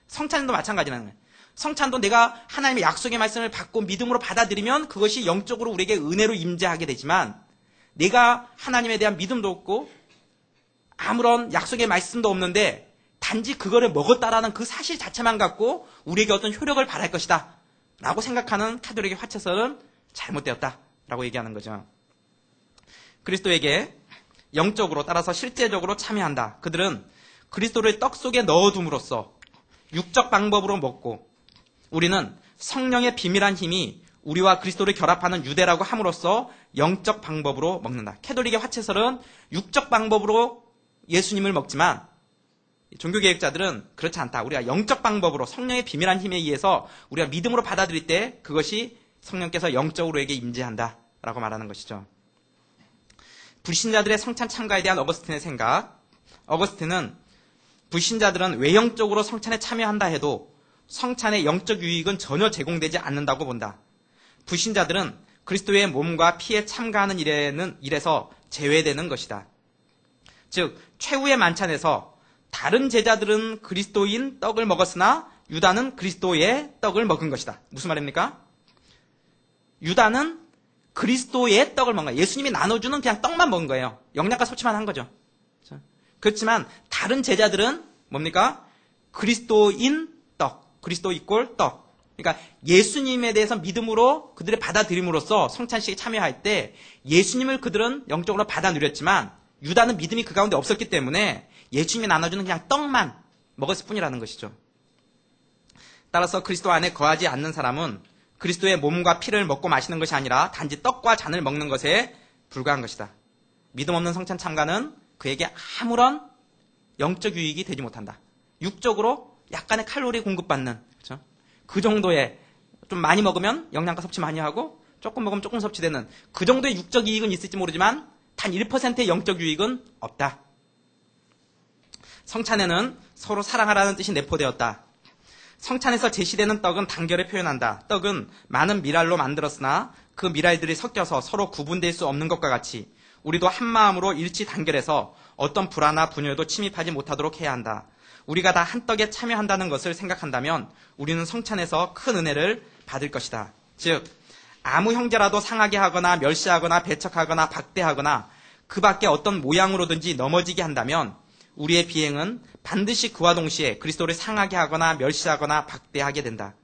성찬도 마찬가지라는 거예요. 성찬도 내가 하나님의 약속의 말씀을 받고 믿음으로 받아들이면 그것이 영적으로 우리에게 은혜로 임재하게 되지만, 내가 하나님에 대한 믿음도 없고 아무런 약속의 말씀도 없는데 단지 그거를 먹었다라는 그 사실 자체만 갖고 우리에게 어떤 효력을 발할 것이다 라고 생각하는 카톨릭의 화채설은 잘못되었다 라고 얘기하는 거죠. 그리스도에게 영적으로, 따라서 실제적으로 참여한다. 그들은 그리스도를 떡 속에 넣어둠으로써 육적 방법으로 먹고, 우리는 성령의 비밀한 힘이 우리와 그리스도를 결합하는 유대라고 함으로써 영적 방법으로 먹는다. 캐톨릭의 화채설은 육적 방법으로 예수님을 먹지만 종교개혁자들은 그렇지 않다. 우리가 영적 방법으로 성령의 비밀한 힘에 의해서 우리가 믿음으로 받아들일 때 그것이 성령께서 영적으로 우리에게 임재한다 라고 말하는 것이죠. 불신자들의 성찬 참가에 대한 어거스틴의 생각. 어거스틴은 불신자들은 외형적으로 성찬에 참여한다 해도 성찬의 영적 유익은 전혀 제공되지 않는다고 본다. 불신자들은 그리스도의 몸과 피에 참가하는 일에서 제외되는 것이다. 즉, 최후의 만찬에서 다른 제자들은 그리스도인 떡을 먹었으나 유다는 그리스도의 떡을 먹은 것이다. 무슨 말입니까? 유다는 그리스도의 떡을 먹은 거예요. 예수님이 나눠주는 그냥 떡만 먹은 거예요. 영양가 섭취만 한 거죠. 그렇지만 다른 제자들은 뭡니까? 그리스도인 떡, 그리스도 이꼴 떡. 그러니까 예수님에 대해서 믿음으로 그들의 받아들임으로써 성찬식에 참여할 때 예수님을 그들은 영적으로 받아 누렸지만 유다는 믿음이 그 가운데 없었기 때문에 예수님이 나눠주는 그냥 떡만 먹었을 뿐이라는 것이죠. 따라서 그리스도 안에 거하지 않는 사람은 그리스도의 몸과 피를 먹고 마시는 것이 아니라 단지 떡과 잔을 먹는 것에 불과한 것이다. 믿음 없는 성찬 참가는 그에게 아무런 영적 유익이 되지 못한다. 육적으로 약간의 칼로리 공급받는, 그렇죠? 그 정도의, 좀 많이 먹으면 영양가 섭취 많이 하고 조금 먹으면 조금 섭취되는 그 정도의 육적 이익은 있을지 모르지만 단 1%의 영적 유익은 없다. 성찬에는 서로 사랑하라는 뜻이 내포되었다. 성찬에서 제시되는 떡은 단결을 표현한다. 떡은 많은 미랄로 만들었으나 그 미랄들이 섞여서 서로 구분될 수 없는 것과 같이 우리도 한 마음으로 일치 단결해서 어떤 불화나 분열도 침입하지 못하도록 해야 한다. 우리가 다 한 떡에 참여한다는 것을 생각한다면 우리는 성찬에서 큰 은혜를 받을 것이다. 즉, 아무 형제라도 상하게 하거나 멸시하거나 배척하거나 박대하거나 그 밖에 어떤 모양으로든지 넘어지게 한다면 우리의 비행은 반드시 그와 동시에 그리스도를 상하게 하거나 멸시하거나 박대하게 된다.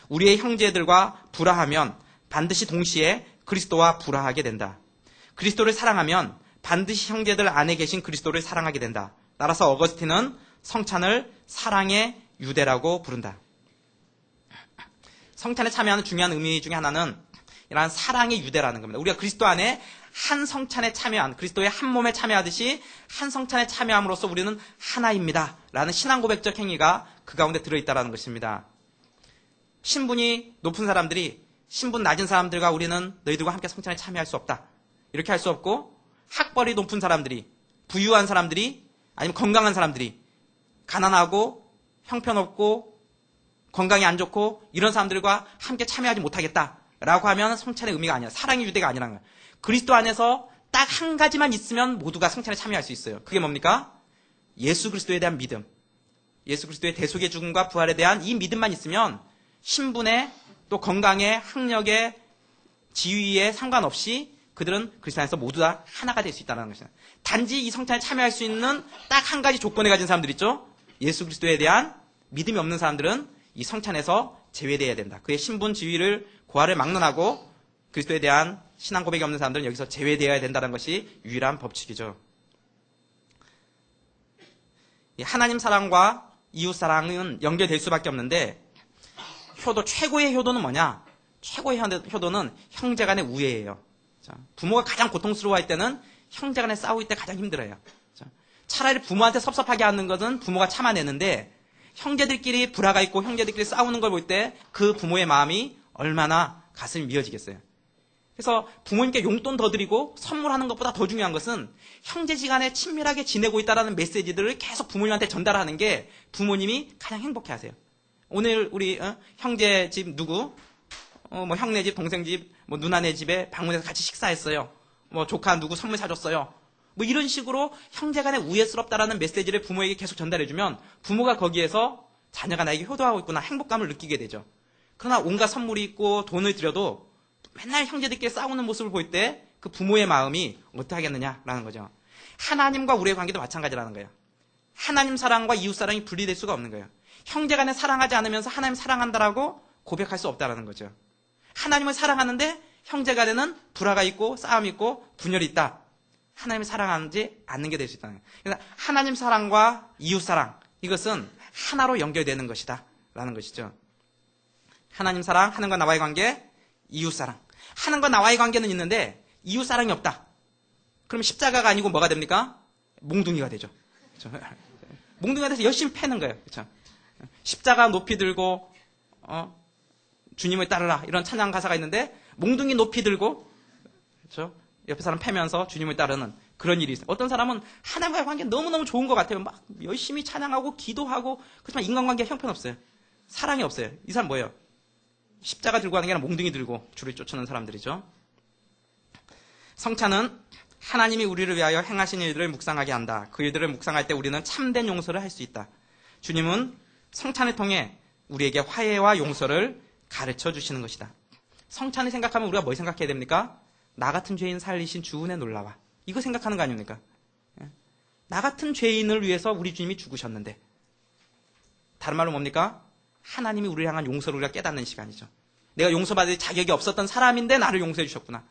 우리의 형제들과 불화하면 반드시 동시에 그리스도와 불화하게 된다. 그리스도를 사랑하면 반드시 형제들 안에 계신 그리스도를 사랑하게 된다. 따라서 어거스틴은 성찬을 사랑의 유대라고 부른다. 성찬에 참여하는 중요한 의미 중에 하나는 이러한 사랑의 유대라는 겁니다. 우리가 그리스도 안에 한 성찬에 참여한, 그리스도의 한 몸에 참여하듯이 한 성찬에 참여함으로써 우리는 하나입니다 라는 신앙 고백적 행위가 그 가운데 들어있다는 것입니다. 신분이 높은 사람들이 신분 낮은 사람들과 우리는 너희들과 함께 성찬에 참여할 수 없다, 이렇게 할 수 없고, 학벌이 높은 사람들이, 부유한 사람들이, 아니면 건강한 사람들이, 가난하고 형편없고 건강이 안 좋고 이런 사람들과 함께 참여하지 못하겠다라고 하면 성찬의 의미가 아니야. 사랑의 유대가 아니라는 거야. 그리스도 안에서 딱 한 가지만 있으면 모두가 성찬에 참여할 수 있어요. 그게 뭡니까? 예수 그리스도에 대한 믿음. 예수 그리스도의 대속의 죽음과 부활에 대한 이 믿음만 있으면 신분에 또 건강에 학력에 지위에 상관없이 그들은 그리스도 안에서 모두 다 하나가 될 수 있다는 것이다. 단지 이 성찬에 참여할 수 있는 딱 한 가지 조건을 가진 사람들 있죠? 예수 그리스도에 대한 믿음이 없는 사람들은 이 성찬에서 제외되어야 된다. 그의 신분 지위를 고하를 막론하고 그리스도에 대한 신앙 고백이 없는 사람들은 여기서 제외되어야 된다는 것이 유일한 법칙이죠. 하나님 사랑과 이웃 사랑은 연결될 수밖에 없는데 최고의 효도는 뭐냐? 최고의 효도는 형제 간의 우애예요. 부모가 가장 고통스러워할 때는 형제 간에 싸울 때 가장 힘들어요. 차라리 부모한테 섭섭하게 하는 것은 부모가 참아내는데 형제들끼리 불화가 있고 형제들끼리 싸우는 걸 볼 때 그 부모의 마음이 얼마나 가슴이 미어지겠어요. 그래서 부모님께 용돈 더 드리고 선물하는 것보다 더 중요한 것은 형제지간에 친밀하게 지내고 있다는 메시지들을 계속 부모님한테 전달하는 게 부모님이 가장 행복해하세요. 오늘 우리 형제 집 누구, 뭐 형네 집, 동생 집, 뭐 누나네 집에 방문해서 같이 식사했어요. 뭐 조카 누구 선물 사줬어요. 뭐 이런 식으로 형제간에 우애스럽다라는 메시지를 부모에게 계속 전달해주면 부모가 거기에서 자녀가 나에게 효도하고 있구나 행복감을 느끼게 되죠. 그러나 온갖 선물이 있고 돈을 들여도 맨날 형제들끼리 싸우는 모습을 볼 때 그 부모의 마음이 어떻게 하겠느냐라는 거죠. 하나님과 우리의 관계도 마찬가지라는 거예요. 하나님 사랑과 이웃 사랑이 분리될 수가 없는 거예요. 형제간에 사랑하지 않으면서 하나님 사랑한다라고 고백할 수 없다라는 거죠. 하나님을 사랑하는데 형제간에는 불화가 있고 싸움이 있고 분열이 있다. 하나님을 사랑하지 않는 게 될 수 있다는 거예요. 그래서 하나님 사랑과 이웃 사랑 이것은 하나로 연결되는 것이다 라는 것이죠. 하나님 사랑, 하나님과 나와의 관계, 이웃 사랑. 하나님과 나와의 관계는 있는데 이웃 사랑이 없다. 그럼 십자가가 아니고 뭐가 됩니까? 몽둥이가 되죠. 그렇죠? 몽둥이가 돼서 열심히 패는 거예요. 그렇죠? 십자가 높이 들고 주님을 따르라 이런 찬양 가사가 있는데 몽둥이 높이 들고 그렇죠? 옆에 사람 패면서 주님을 따르는 그런 일이 있어요. 어떤 사람은 하나님과의 관계 너무너무 좋은 것 같아요. 막 열심히 찬양하고 기도하고 그렇지만 인간관계가 형편없어요. 사랑이 없어요. 이 사람 뭐예요? 십자가 들고 하는 게 아니라 몽둥이 들고 주를 쫓는 사람들이죠. 성찬은 하나님이 우리를 위하여 행하신 일들을 묵상하게 한다. 그 일들을 묵상할 때 우리는 참된 용서를 할 수 있다. 주님은 성찬을 통해 우리에게 화해와 용서를 가르쳐 주시는 것이다. 성찬을 생각하면 우리가 뭘 생각해야 됩니까? 나 같은 죄인 살리신 주 은혜 놀라와. 이거 생각하는 거 아닙니까? 나 같은 죄인을 위해서 우리 주님이 죽으셨는데. 다른 말로 뭡니까? 하나님이 우리를 향한 용서를 우리가 깨닫는 시간이죠. 내가 용서받을 자격이 없었던 사람인데 나를 용서해 주셨구나.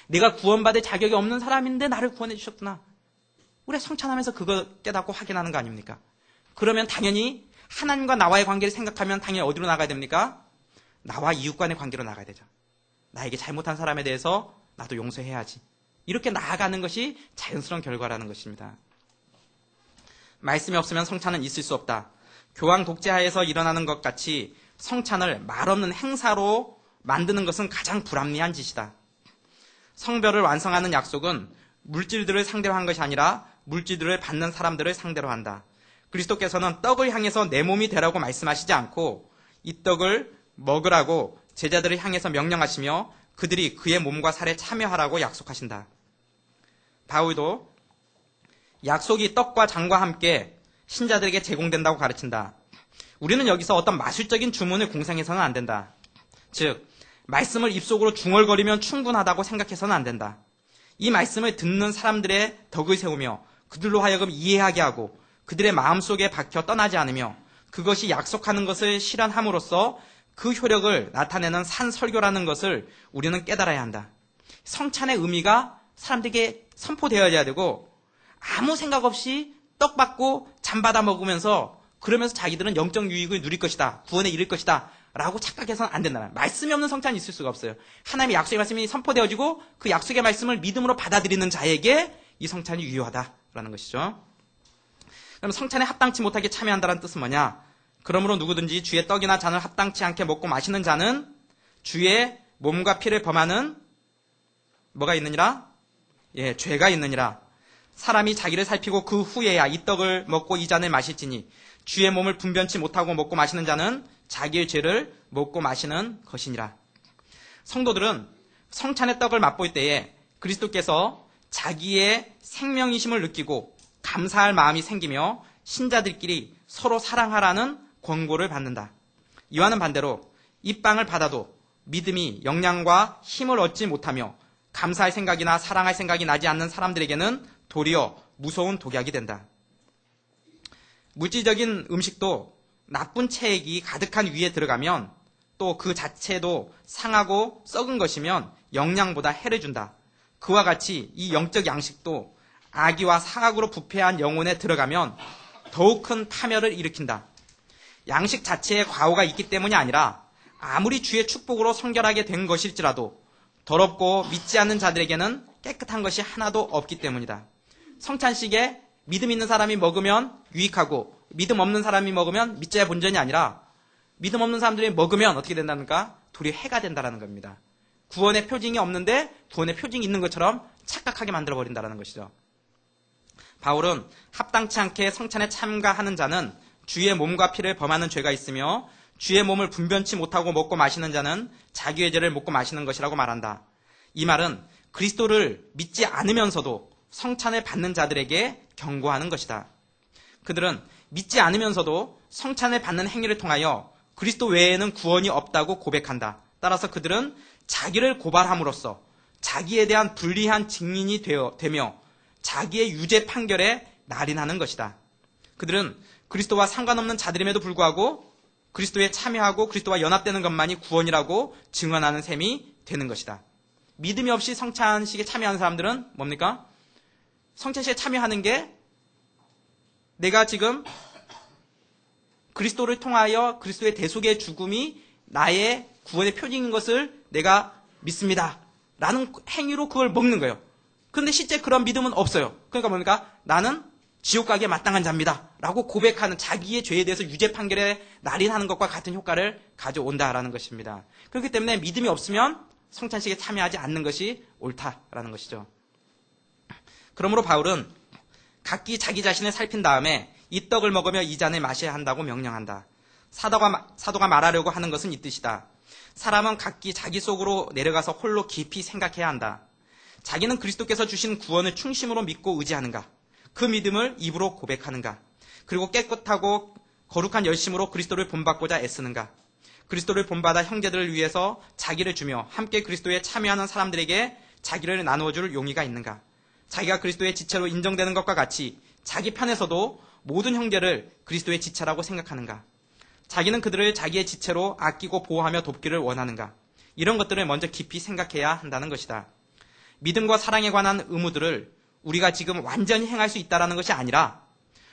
내가 구원받을 자격이 없는 사람인데 나를 구원해 주셨구나. 우리가 성찬하면서 그거 깨닫고 확인하는 거 아닙니까? 그러면 당연히 하나님과 나와의 관계를 생각하면 당연히 어디로 나가야 됩니까? 나와 이웃 간의 관계로 나가야 되죠. 나에게 잘못한 사람에 대해서 나도 용서해야지. 이렇게 나아가는 것이 자연스러운 결과라는 것입니다. 말씀이 없으면 성찬은 있을 수 없다. 교황 독재하에서 일어나는 것 같이 성찬을 말없는 행사로 만드는 것은 가장 불합리한 짓이다. 성별을 완성하는 약속은 물질들을 상대로 한 것이 아니라 물질들을 받는 사람들을 상대로 한다. 그리스도께서는 떡을 향해서 내 몸이 되라고 말씀하시지 않고 이 떡을 먹으라고 제자들을 향해서 명령하시며 그들이 그의 몸과 살에 참여하라고 약속하신다. 바울도 약속이 떡과 잔과 함께 신자들에게 제공된다고 가르친다. 우리는 여기서 어떤 마술적인 주문을 공상해서는 안 된다. 즉 말씀을 입속으로 중얼거리면 충분하다고 생각해서는 안 된다. 이 말씀을 듣는 사람들의 덕을 세우며 그들로 하여금 이해하게 하고 그들의 마음속에 박혀 떠나지 않으며 그것이 약속하는 것을 실현함으로써 그 효력을 나타내는 산설교라는 것을 우리는 깨달아야 한다. 성찬의 의미가 사람들에게 선포되어야 되고 아무 생각 없이 떡 받고 잔 받아 먹으면서 그러면서 자기들은 영적 유익을 누릴 것이다. 구원에 이를 것이다. 라고 착각해서는 안 된다. 말씀이 없는 성찬이 있을 수가 없어요. 하나님의 약속의 말씀이 선포되어지고 그 약속의 말씀을 믿음으로 받아들이는 자에게 이 성찬이 유효하다라는 것이죠. 그럼 성찬에 합당치 못하게 참여한다는 뜻은 뭐냐? 그러므로 누구든지 주의 떡이나 잔을 합당치 않게 먹고 마시는 자는 주의 몸과 피를 범하는 뭐가 있느니라? 죄가 있느니라. 사람이 자기를 살피고 그 후에야 이 떡을 먹고 이 잔을 마실지니 주의 몸을 분변치 못하고 먹고 마시는 자는 자기의 죄를 먹고 마시는 것이니라. 성도들은 성찬의 떡을 맛볼 때에 그리스도께서 자기의 생명이심을 느끼고 감사할 마음이 생기며 신자들끼리 서로 사랑하라는 권고를 받는다. 이와는 반대로 이 빵을 받아도 믿음이 영양과 힘을 얻지 못하며 감사할 생각이나 사랑할 생각이 나지 않는 사람들에게는 도리어 무서운 독약이 된다. 물질적인 음식도 나쁜 체액이 가득한 위에 들어가면 또 그 자체도 상하고 썩은 것이면 영양보다 해를 준다. 그와 같이 이 영적 양식도 악의와 사악으로 부패한 영혼에 들어가면 더욱 큰 파멸을 일으킨다. 양식 자체에 과오가 있기 때문이 아니라 아무리 주의 축복으로 성결하게 된 것일지라도 더럽고 믿지 않는 자들에게는 깨끗한 것이 하나도 없기 때문이다. 성찬식에 믿음 있는 사람이 먹으면 유익하고 믿음 없는 사람이 먹으면 믿자의 본전이 아니라 믿음 없는 사람들이 먹으면 어떻게 된다니까? 도리어 해가 된다는 겁니다. 구원의 표징이 없는데 구원의 표징이 있는 것처럼 착각하게 만들어버린다는 것이죠. 바울은 합당치 않게 성찬에 참가하는 자는 주의 몸과 피를 범하는 죄가 있으며 주의 몸을 분변치 못하고 먹고 마시는 자는 자기의 죄를 먹고 마시는 것이라고 말한다. 이 말은 그리스도를 믿지 않으면서도 성찬을 받는 자들에게 경고하는 것이다. 그들은 믿지 않으면서도 성찬을 받는 행위를 통하여 그리스도 외에는 구원이 없다고 고백한다. 따라서 그들은 자기를 고발함으로써 자기에 대한 불리한 증인이 되며 자기의 유죄 판결에 날인하는 것이다. 그들은 그리스도와 상관없는 자들임에도 불구하고 그리스도에 참여하고 그리스도와 연합되는 것만이 구원이라고 증언하는 셈이 되는 것이다. 믿음이 없이 성찬식에 참여하는 사람들은 뭡니까? 성찬식에 참여하는 게 내가 지금 그리스도를 통하여 그리스도의 대속의 죽음이 나의 구원의 표징인 것을 내가 믿습니다. 라는 행위로 그걸 먹는 거예요. 그런데 실제 그런 믿음은 없어요. 그러니까 뭡니까? 나는 지옥 가기에 마땅한 자입니다. 라고 고백하는 자기의 죄에 대해서 유죄 판결에 날인하는 것과 같은 효과를 가져온다라는 것입니다. 그렇기 때문에 믿음이 없으면 성찬식에 참여하지 않는 것이 옳다라는 것이죠. 그러므로 바울은 각기 자기 자신을 살핀 다음에 이 떡을 먹으며 이 잔을 마셔야 한다고 명령한다. 사도가 말하려고 하는 것은 이 뜻이다. 사람은 각기 자기 속으로 내려가서 홀로 깊이 생각해야 한다. 자기는 그리스도께서 주신 구원을 충심으로 믿고 의지하는가? 그 믿음을 입으로 고백하는가? 그리고 깨끗하고 거룩한 열심으로 그리스도를 본받고자 애쓰는가? 그리스도를 본받아 형제들을 위해서 자기를 주며 함께 그리스도에 참여하는 사람들에게 자기를 나누어줄 용의가 있는가? 자기가 그리스도의 지체로 인정되는 것과 같이 자기 편에서도 모든 형제를 그리스도의 지체라고 생각하는가? 자기는 그들을 자기의 지체로 아끼고 보호하며 돕기를 원하는가? 이런 것들을 먼저 깊이 생각해야 한다는 것이다. 믿음과 사랑에 관한 의무들을 우리가 지금 완전히 행할 수 있다는 것이 아니라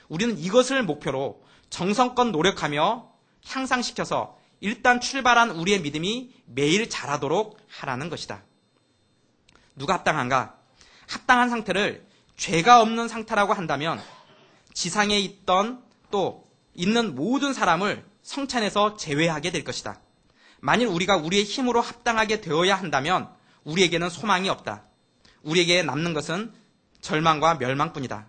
우리는 이것을 목표로 정성껏 노력하며 향상시켜서 일단 출발한 우리의 믿음이 매일 자라도록 하라는 것이다. 누가 합당한가? 합당한 상태를 죄가 없는 상태라고 한다면 지상에 있던 또 있는 모든 사람을 성찬에서 제외하게 될 것이다. 만일 우리가 우리의 힘으로 합당하게 되어야 한다면 우리에게는 소망이 없다. 우리에게 남는 것은 절망과 멸망뿐이다.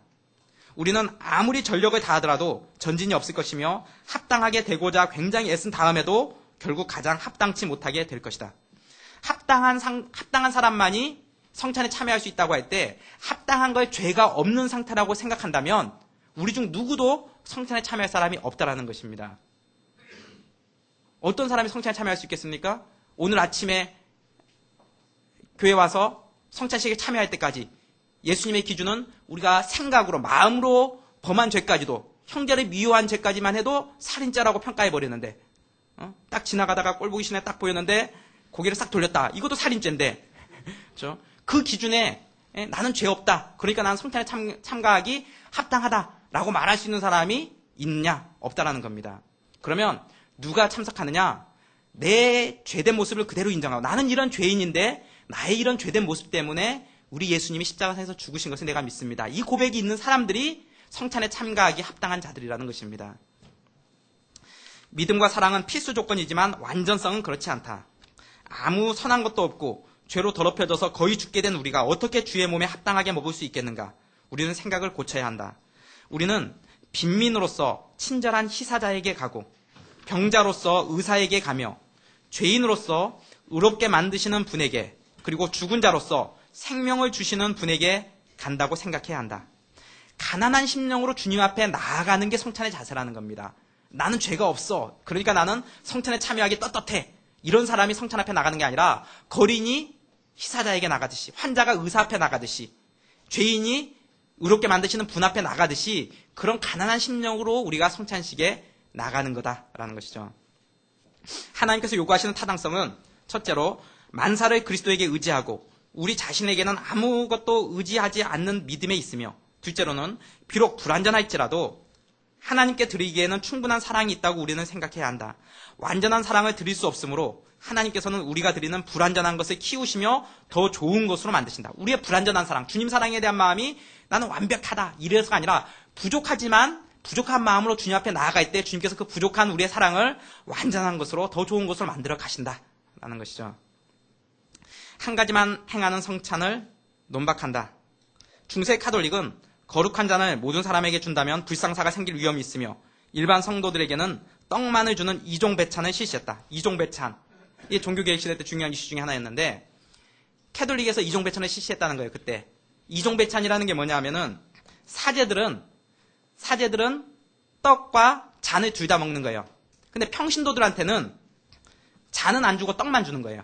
우리는 아무리 전력을 다하더라도 전진이 없을 것이며 합당하게 되고자 굉장히 애쓴 다음에도 결국 가장 합당치 못하게 될 것이다. 합당한 사람만이 성찬에 참여할 수 있다고 할 때 합당한 걸 죄가 없는 상태라고 생각한다면 우리 중 누구도 성찬에 참여할 사람이 없다라는 것입니다. 어떤 사람이 성찬에 참여할 수 있겠습니까? 오늘 아침에 교회 와서 성찬식에 참여할 때까지 예수님의 기준은 우리가 생각으로 마음으로 범한 죄까지도 형제를 미워한 죄까지만 해도 살인죄라고 평가해버리는데 딱 지나가다가 꼴보기 싫네 딱 보였는데 고개를 싹 돌렸다. 이것도 살인죄인데 그렇죠? 그 기준에 나는 죄 없다. 그러니까 나는 성찬에 참가하기 합당하다라고 말할 수 있는 사람이 있냐? 없다라는 겁니다. 그러면 누가 참석하느냐? 내 죄된 모습을 그대로 인정하고 나는 이런 죄인인데 나의 이런 죄된 모습 때문에 우리 예수님이 십자가에서 죽으신 것을 내가 믿습니다. 이 고백이 있는 사람들이 성찬에 참가하기 합당한 자들이라는 것입니다. 믿음과 사랑은 필수 조건이지만 완전성은 그렇지 않다. 아무 선한 것도 없고 죄로 더럽혀져서 거의 죽게 된 우리가 어떻게 주의 몸에 합당하게 먹을 수 있겠는가? 우리는 생각을 고쳐야 한다. 우리는 빈민으로서 친절한 희사자에게 가고 병자로서 의사에게 가며 죄인으로서 의롭게 만드시는 분에게 그리고 죽은 자로서 생명을 주시는 분에게 간다고 생각해야 한다. 가난한 심령으로 주님 앞에 나아가는 게 성찬의 자세라는 겁니다. 나는 죄가 없어. 그러니까 나는 성찬에 참여하기 떳떳해. 이런 사람이 성찬 앞에 나가는 게 아니라 거린이 희사자에게 나가듯이 환자가 의사 앞에 나가듯이 죄인이 의롭게 만드시는 분 앞에 나가듯이 그런 가난한 심령으로 우리가 성찬식에 나가는 거다라는 것이죠. 하나님께서 요구하시는 타당성은 첫째로 만사를 그리스도에게 의지하고 우리 자신에게는 아무것도 의지하지 않는 믿음에 있으며 둘째로는 비록 불완전할지라도 하나님께 드리기에는 충분한 사랑이 있다고 우리는 생각해야 한다. 완전한 사랑을 드릴 수 없으므로 하나님께서는 우리가 드리는 불완전한 것을 키우시며 더 좋은 것으로 만드신다. 우리의 불완전한 사랑, 주님 사랑에 대한 마음이 나는 완벽하다 이래서가 아니라 부족하지만 부족한 마음으로 주님 앞에 나아갈 때 주님께서 그 부족한 우리의 사랑을 완전한 것으로 더 좋은 것으로 만들어 가신다라는 것이죠. 한 가지만 행하는 성찬을 논박한다. 중세 카톨릭은 거룩한 잔을 모든 사람에게 준다면 불상사가 생길 위험이 있으며 일반 성도들에게는 떡만을 주는 이종배찬을 실시했다. 이종배찬. 이게 종교개혁 시대 때 중요한 이슈 중에 하나였는데 캐톨릭에서 이종배찬을 실시했다는 거예요. 그때. 이종배찬이라는 게 뭐냐 하면은 사제들은 떡과 잔을 둘 다 먹는 거예요. 근데 평신도들한테는 잔은 안 주고 떡만 주는 거예요.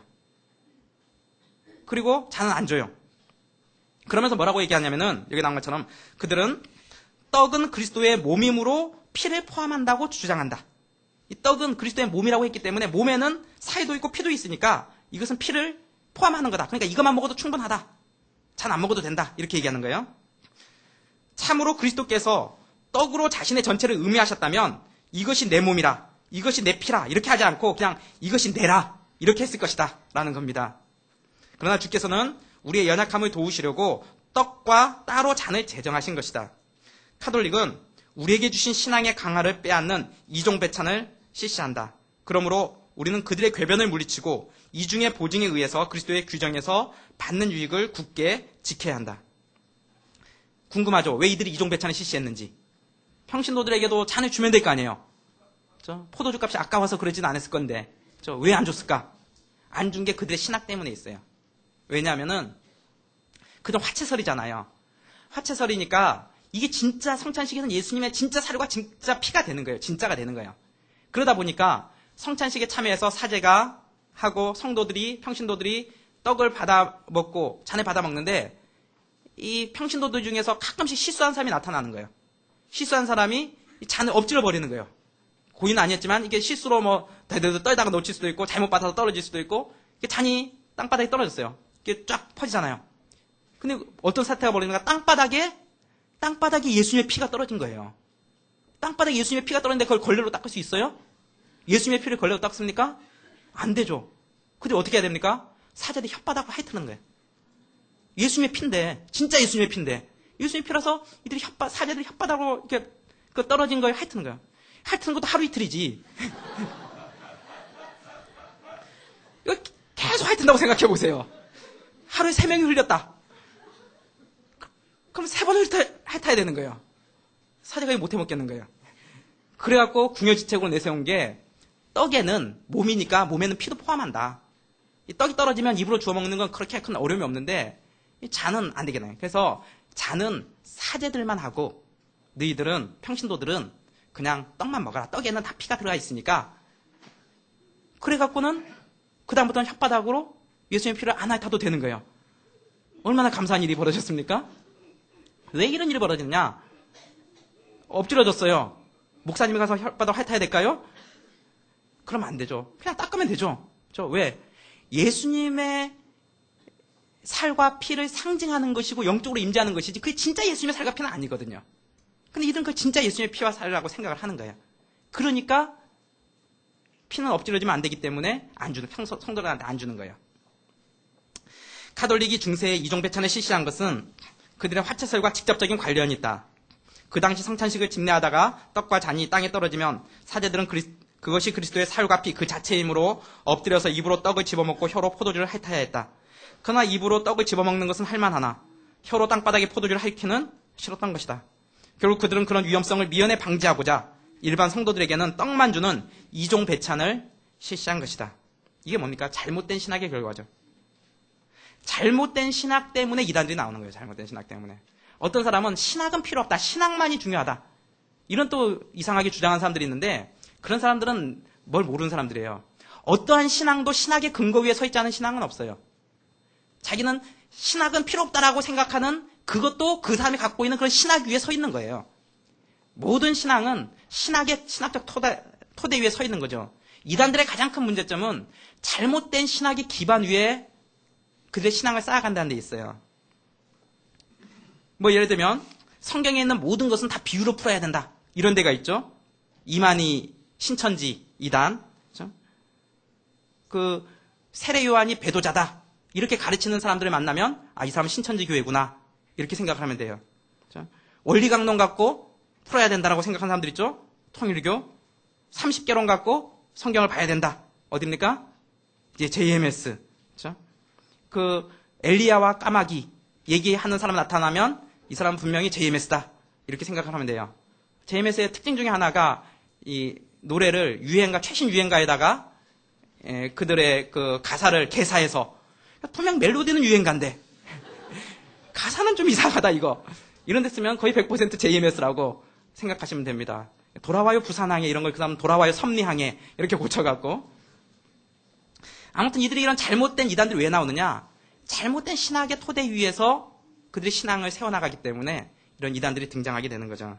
그리고 잔은 안 줘요. 그러면서 뭐라고 얘기하냐면은 여기 나온 것처럼 그들은 떡은 그리스도의 몸이므로 피를 포함한다고 주장한다. 이 떡은 그리스도의 몸이라고 했기 때문에 몸에는 살도 있고 피도 있으니까 이것은 피를 포함하는 거다. 그러니까 이것만 먹어도 충분하다. 잔 안 먹어도 된다. 이렇게 얘기하는 거예요. 참으로 그리스도께서 떡으로 자신의 전체를 의미하셨다면 이것이 내 몸이라, 이것이 내 피라 이렇게 하지 않고 그냥 이것이 내라 이렇게 했을 것이다 라는 겁니다. 그러나 주께서는 우리의 연약함을 도우시려고 떡과 따로 잔을 제정하신 것이다. 카톨릭은 우리에게 주신 신앙의 강화를 빼앗는 이종배찬을 실시한다. 그러므로 우리는 그들의 궤변을 물리치고 이중의 보증에 의해서 그리스도의 규정에서 받는 유익을 굳게 지켜야 한다. 궁금하죠? 왜 이들이 이종배찬을 실시했는지. 평신도들에게도 잔을 주면 될 거 아니에요. 포도주 값이 아까워서 그러진 않았을 건데 왜 안 줬을까? 안 준 게 그들의 신학 때문에 있어요. 왜냐하면은 그건 화채설이잖아요. 화채설이니까 이게 진짜 성찬식에서는 예수님의 진짜 살과 진짜 피가 되는 거예요. 진짜가 되는 거예요. 그러다 보니까 성찬식에 참여해서 사제가 하고 성도들이 평신도들이 떡을 받아 먹고 잔을 받아 먹는데 이 평신도들 중에서 가끔씩 실수한 사람이 나타나는 거예요. 실수한 사람이 이 잔을 엎질러 버리는 거예요. 고의는 아니었지만 이게 실수로 떨다가 놓칠 수도 있고 잘못 받아서 떨어질 수도 있고 잔이 땅바닥에 떨어졌어요. 이게 쫙 퍼지잖아요. 근데 어떤 사태가 벌어지는가? 땅바닥에 예수님의 피가 떨어진 거예요. 땅바닥에 예수님의 피가 떨어졌는데 그걸 걸레로 닦을 수 있어요? 예수님의 피를 걸레로 닦습니까? 안 되죠. 근데 어떻게 해야 됩니까? 사제들이 혓바닥으로 핥는 거예요. 예수님의 피인데, 진짜 예수님의 피인데, 예수님의 피라서 이들이 사제들이 혓바닥으로 이렇게 그 떨어진 걸 핥는 거예요. 핥는 것도 하루 이틀이지. 이거 계속 핥는다고 생각해 보세요. 하루에 3명이 흘렸다. 그럼 3번을 핥아야 되는 거예요. 사제가 못 해먹겠는 거예요. 그래갖고 궁여지책으로 내세운 게 떡에는 몸이니까 몸에는 피도 포함한다. 이 떡이 떨어지면 입으로 주워 먹는 건 그렇게 큰 어려움이 없는데 이 잔은 안 되겠네요. 그래서 잔은 사제들만 하고 너희들은 평신도들은 그냥 떡만 먹어라. 떡에는 다 피가 들어가 있으니까. 그래갖고는 그다음부터는 혓바닥으로 예수님의 피를 안 핥아도 되는 거예요. 얼마나 감사한 일이 벌어졌습니까? 왜 이런 일이 벌어졌냐? 엎질러졌어요. 목사님이 가서 혓바닥 핥아야 될까요? 그러면 안 되죠. 그냥 닦으면 되죠. 왜? 예수님의 살과 피를 상징하는 것이고 영적으로 임재하는 것이지 그게 진짜 예수님의 살과 피는 아니거든요. 근데 이들은 그 진짜 예수님의 피와 살이라고 생각을 하는 거예요. 그러니까 피는 엎질러지면 안 되기 때문에 안 주는, 성도들한테 안 주는 거예요. 카톨릭이 중세에 이종배찬을 실시한 것은 그들의 화채설과 직접적인 관련이 있다. 그 당시 성찬식을 집례하다가 떡과 잔이 땅에 떨어지면 사제들은 그것이 그리스도의 살과 피 그 자체이므로 엎드려서 입으로 떡을 집어먹고 혀로 포도주를 핥아야 했다. 그러나 입으로 떡을 집어먹는 것은 할만하나 혀로 땅바닥에 포도주를 핥기는 싫었던 것이다. 결국 그들은 그런 위험성을 미연에 방지하고자 일반 성도들에게는 떡만 주는 이종 배찬을 실시한 것이다. 이게 뭡니까? 잘못된 신학의 결과죠. 잘못된 신학 때문에 이단들이 나오는 거예요. 잘못된 신학 때문에. 어떤 사람은 신학은 필요 없다. 신학만이 중요하다. 이런 또 이상하게 주장하는 사람들이 있는데 그런 사람들은 뭘 모르는 사람들이에요. 어떠한 신앙도 신학의 근거 위에 서 있지 않은 신앙은 없어요. 자기는 신학은 필요 없다라고 생각하는 그것도 그 사람이 갖고 있는 그런 신학 위에 서 있는 거예요. 모든 신앙은 신학의 신학적 토대 위에 서 있는 거죠. 이단들의 가장 큰 문제점은 잘못된 신학의 기반 위에 그들의 신앙을 쌓아간다는 데 있어요. 뭐 예를 들면 성경에 있는 모든 것은 다 비유로 풀어야 된다. 이런 데가 있죠. 이만희 신천지 이단, 그렇죠? 그 세례 요한이 배도자다. 이렇게 가르치는 사람들을 만나면 이 사람은 신천지 교회구나. 이렇게 생각을 하면 돼요. 그렇죠? 원리 강론 갖고 풀어야 된다라고 생각하는 사람들 있죠. 통일교 30개론 갖고 성경을 봐야 된다. 어딥니까? 이제 JMS. 그렇죠? 그 엘리야와 까마귀 얘기하는 사람 나타나면 이 사람은 분명히 JMS다. 이렇게 생각을 하면 돼요. JMS의 특징 중에 하나가 이 노래를 유행가, 최신 유행가에다가 그들의 그 가사를 개사해서 분명 멜로디는 유행가인데 가사는 좀 이상하다 이거. 이런 데 쓰면 거의 100% JMS라고 생각하시면 됩니다. 돌아와요 부산항에 이런 걸 그 다음 돌아와요 섭리항에 이렇게 고쳐갖고. 아무튼 이들이 이런 잘못된 이단들이 왜 나오느냐. 잘못된 신학의 토대 위에서 그들이 신앙을 세워나가기 때문에 이런 이단들이 등장하게 되는 거죠.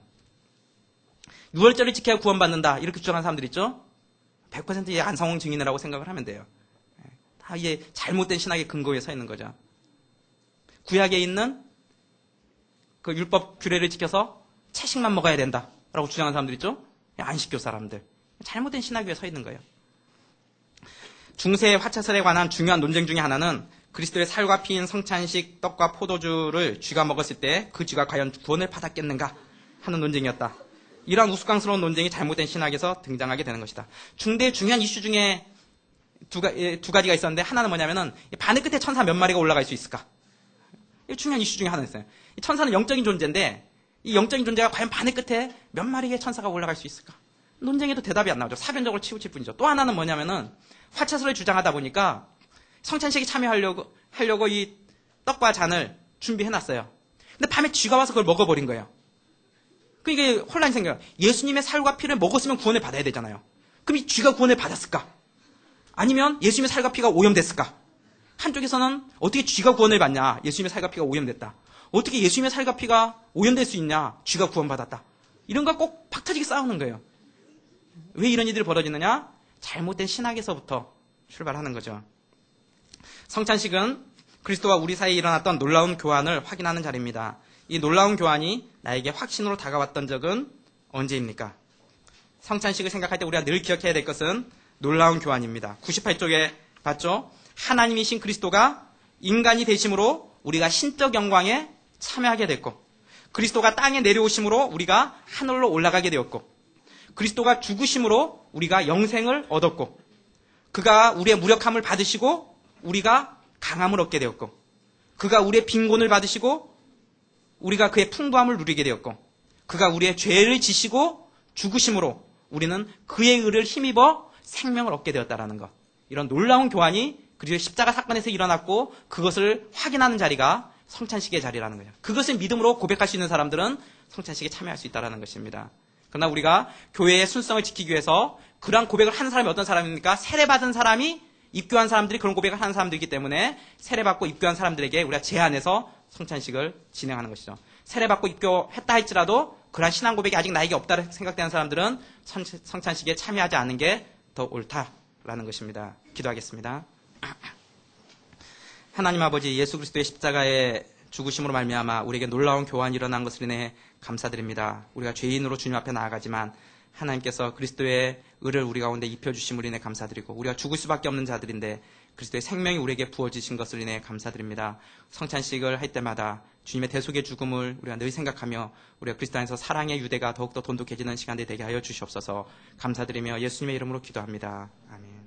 6월절을 지켜야 구원받는다 이렇게 주장하는 사람들 있죠. 100% 이제 안성홍 증인이라고 생각을 하면 돼요. 다 이게 잘못된 신학의 근거 위에 서 있는 거죠. 구약에 있는 그 율법 규례를 지켜서 채식만 먹어야 된다라고 주장하는 사람들 있죠. 안식교 사람들. 잘못된 신학 위에 서 있는 거예요. 중세의 화차설에 관한 중요한 논쟁 중에 하나는 그리스도의 살과 피인 성찬식 떡과 포도주를 쥐가 먹었을 때 그 쥐가 과연 구원을 받았겠는가 하는 논쟁이었다. 이러한 우스꽝스러운 논쟁이 잘못된 신학에서 등장하게 되는 것이다. 중대의 중요한 이슈 중에 두 가지가 있었는데 하나는 뭐냐면은 바늘 끝에 천사 몇 마리가 올라갈 수 있을까? 이 중요한 이슈 중에 하나 있어요. 이 천사는 영적인 존재인데 이 영적인 존재가 과연 바늘 끝에 몇 마리의 천사가 올라갈 수 있을까? 논쟁에도 대답이 안 나오죠. 사변적으로 치우칠 뿐이죠. 또 하나는 뭐냐면은 화차설을 주장하다 보니까 성찬식에 참여하려고 이 떡과 잔을 준비해놨어요. 근데 밤에 쥐가 와서 그걸 먹어버린 거예요. 그러니까 혼란이 생겨요. 예수님의 살과 피를 먹었으면 구원을 받아야 되잖아요. 그럼 이 쥐가 구원을 받았을까? 아니면 예수님의 살과 피가 오염됐을까? 한쪽에서는 어떻게 쥐가 구원을 받냐? 예수님의 살과 피가 오염됐다. 어떻게 예수님의 살과 피가 오염될 수 있냐? 쥐가 구원받았다. 이런 거 꼭 박터지게 싸우는 거예요. 왜 이런 일들이 벌어지느냐? 잘못된 신학에서부터 출발하는 거죠. 성찬식은 그리스도와 우리 사이에 일어났던 놀라운 교환을 확인하는 자리입니다. 이 놀라운 교환이 나에게 확신으로 다가왔던 적은 언제입니까? 성찬식을 생각할 때 우리가 늘 기억해야 될 것은 놀라운 교환입니다. 98쪽에 봤죠? 하나님이신 그리스도가 인간이 되심으로 우리가 신적 영광에 참여하게 됐고, 그리스도가 땅에 내려오심으로 우리가 하늘로 올라가게 되었고, 그리스도가 죽으심으로 우리가 영생을 얻었고, 그가 우리의 무력함을 받으시고 우리가 강함을 얻게 되었고, 그가 우리의 빈곤을 받으시고 우리가 그의 풍부함을 누리게 되었고, 그가 우리의 죄를 지시고 죽으심으로 우리는 그의 의를 힘입어 생명을 얻게 되었다라는 것. 이런 놀라운 교환이 그리스도의 십자가 사건에서 일어났고 그것을 확인하는 자리가 성찬식의 자리라는 거죠. 그것을 믿음으로 고백할 수 있는 사람들은 성찬식에 참여할 수 있다는 것입니다. 그러나 우리가 교회의 순성을 지키기 위해서 그러한 고백을 하는 사람이 어떤 사람입니까? 세례받은 사람이, 입교한 사람들이 그런 고백을 하는 사람들이기 때문에 세례받고 입교한 사람들에게 우리가 제한해서 성찬식을 진행하는 것이죠. 세례받고 입교했다 할지라도 그러한 신앙 고백이 아직 나에게 없다 생각되는 사람들은 성찬식에 참여하지 않는 게 더 옳다라는 것입니다. 기도하겠습니다. 하나님 아버지, 예수 그리스도의 십자가의 죽으심으로 말미암아 우리에게 놀라운 교환이 일어난 것을 인해 감사드립니다. 우리가 죄인으로 주님 앞에 나아가지만 하나님께서 그리스도의 의를 우리 가운데 입혀주심으로 인해 감사드리고, 우리가 죽을 수밖에 없는 자들인데 그리스도의 생명이 우리에게 부어지신 것을 인해 감사드립니다. 성찬식을 할 때마다 주님의 대속의 죽음을 우리가 늘 생각하며 우리가 그리스도 안에서 사랑의 유대가 더욱더 돈독해지는 시간이 되게 하여 주시옵소서. 감사드리며 예수님의 이름으로 기도합니다. 아멘.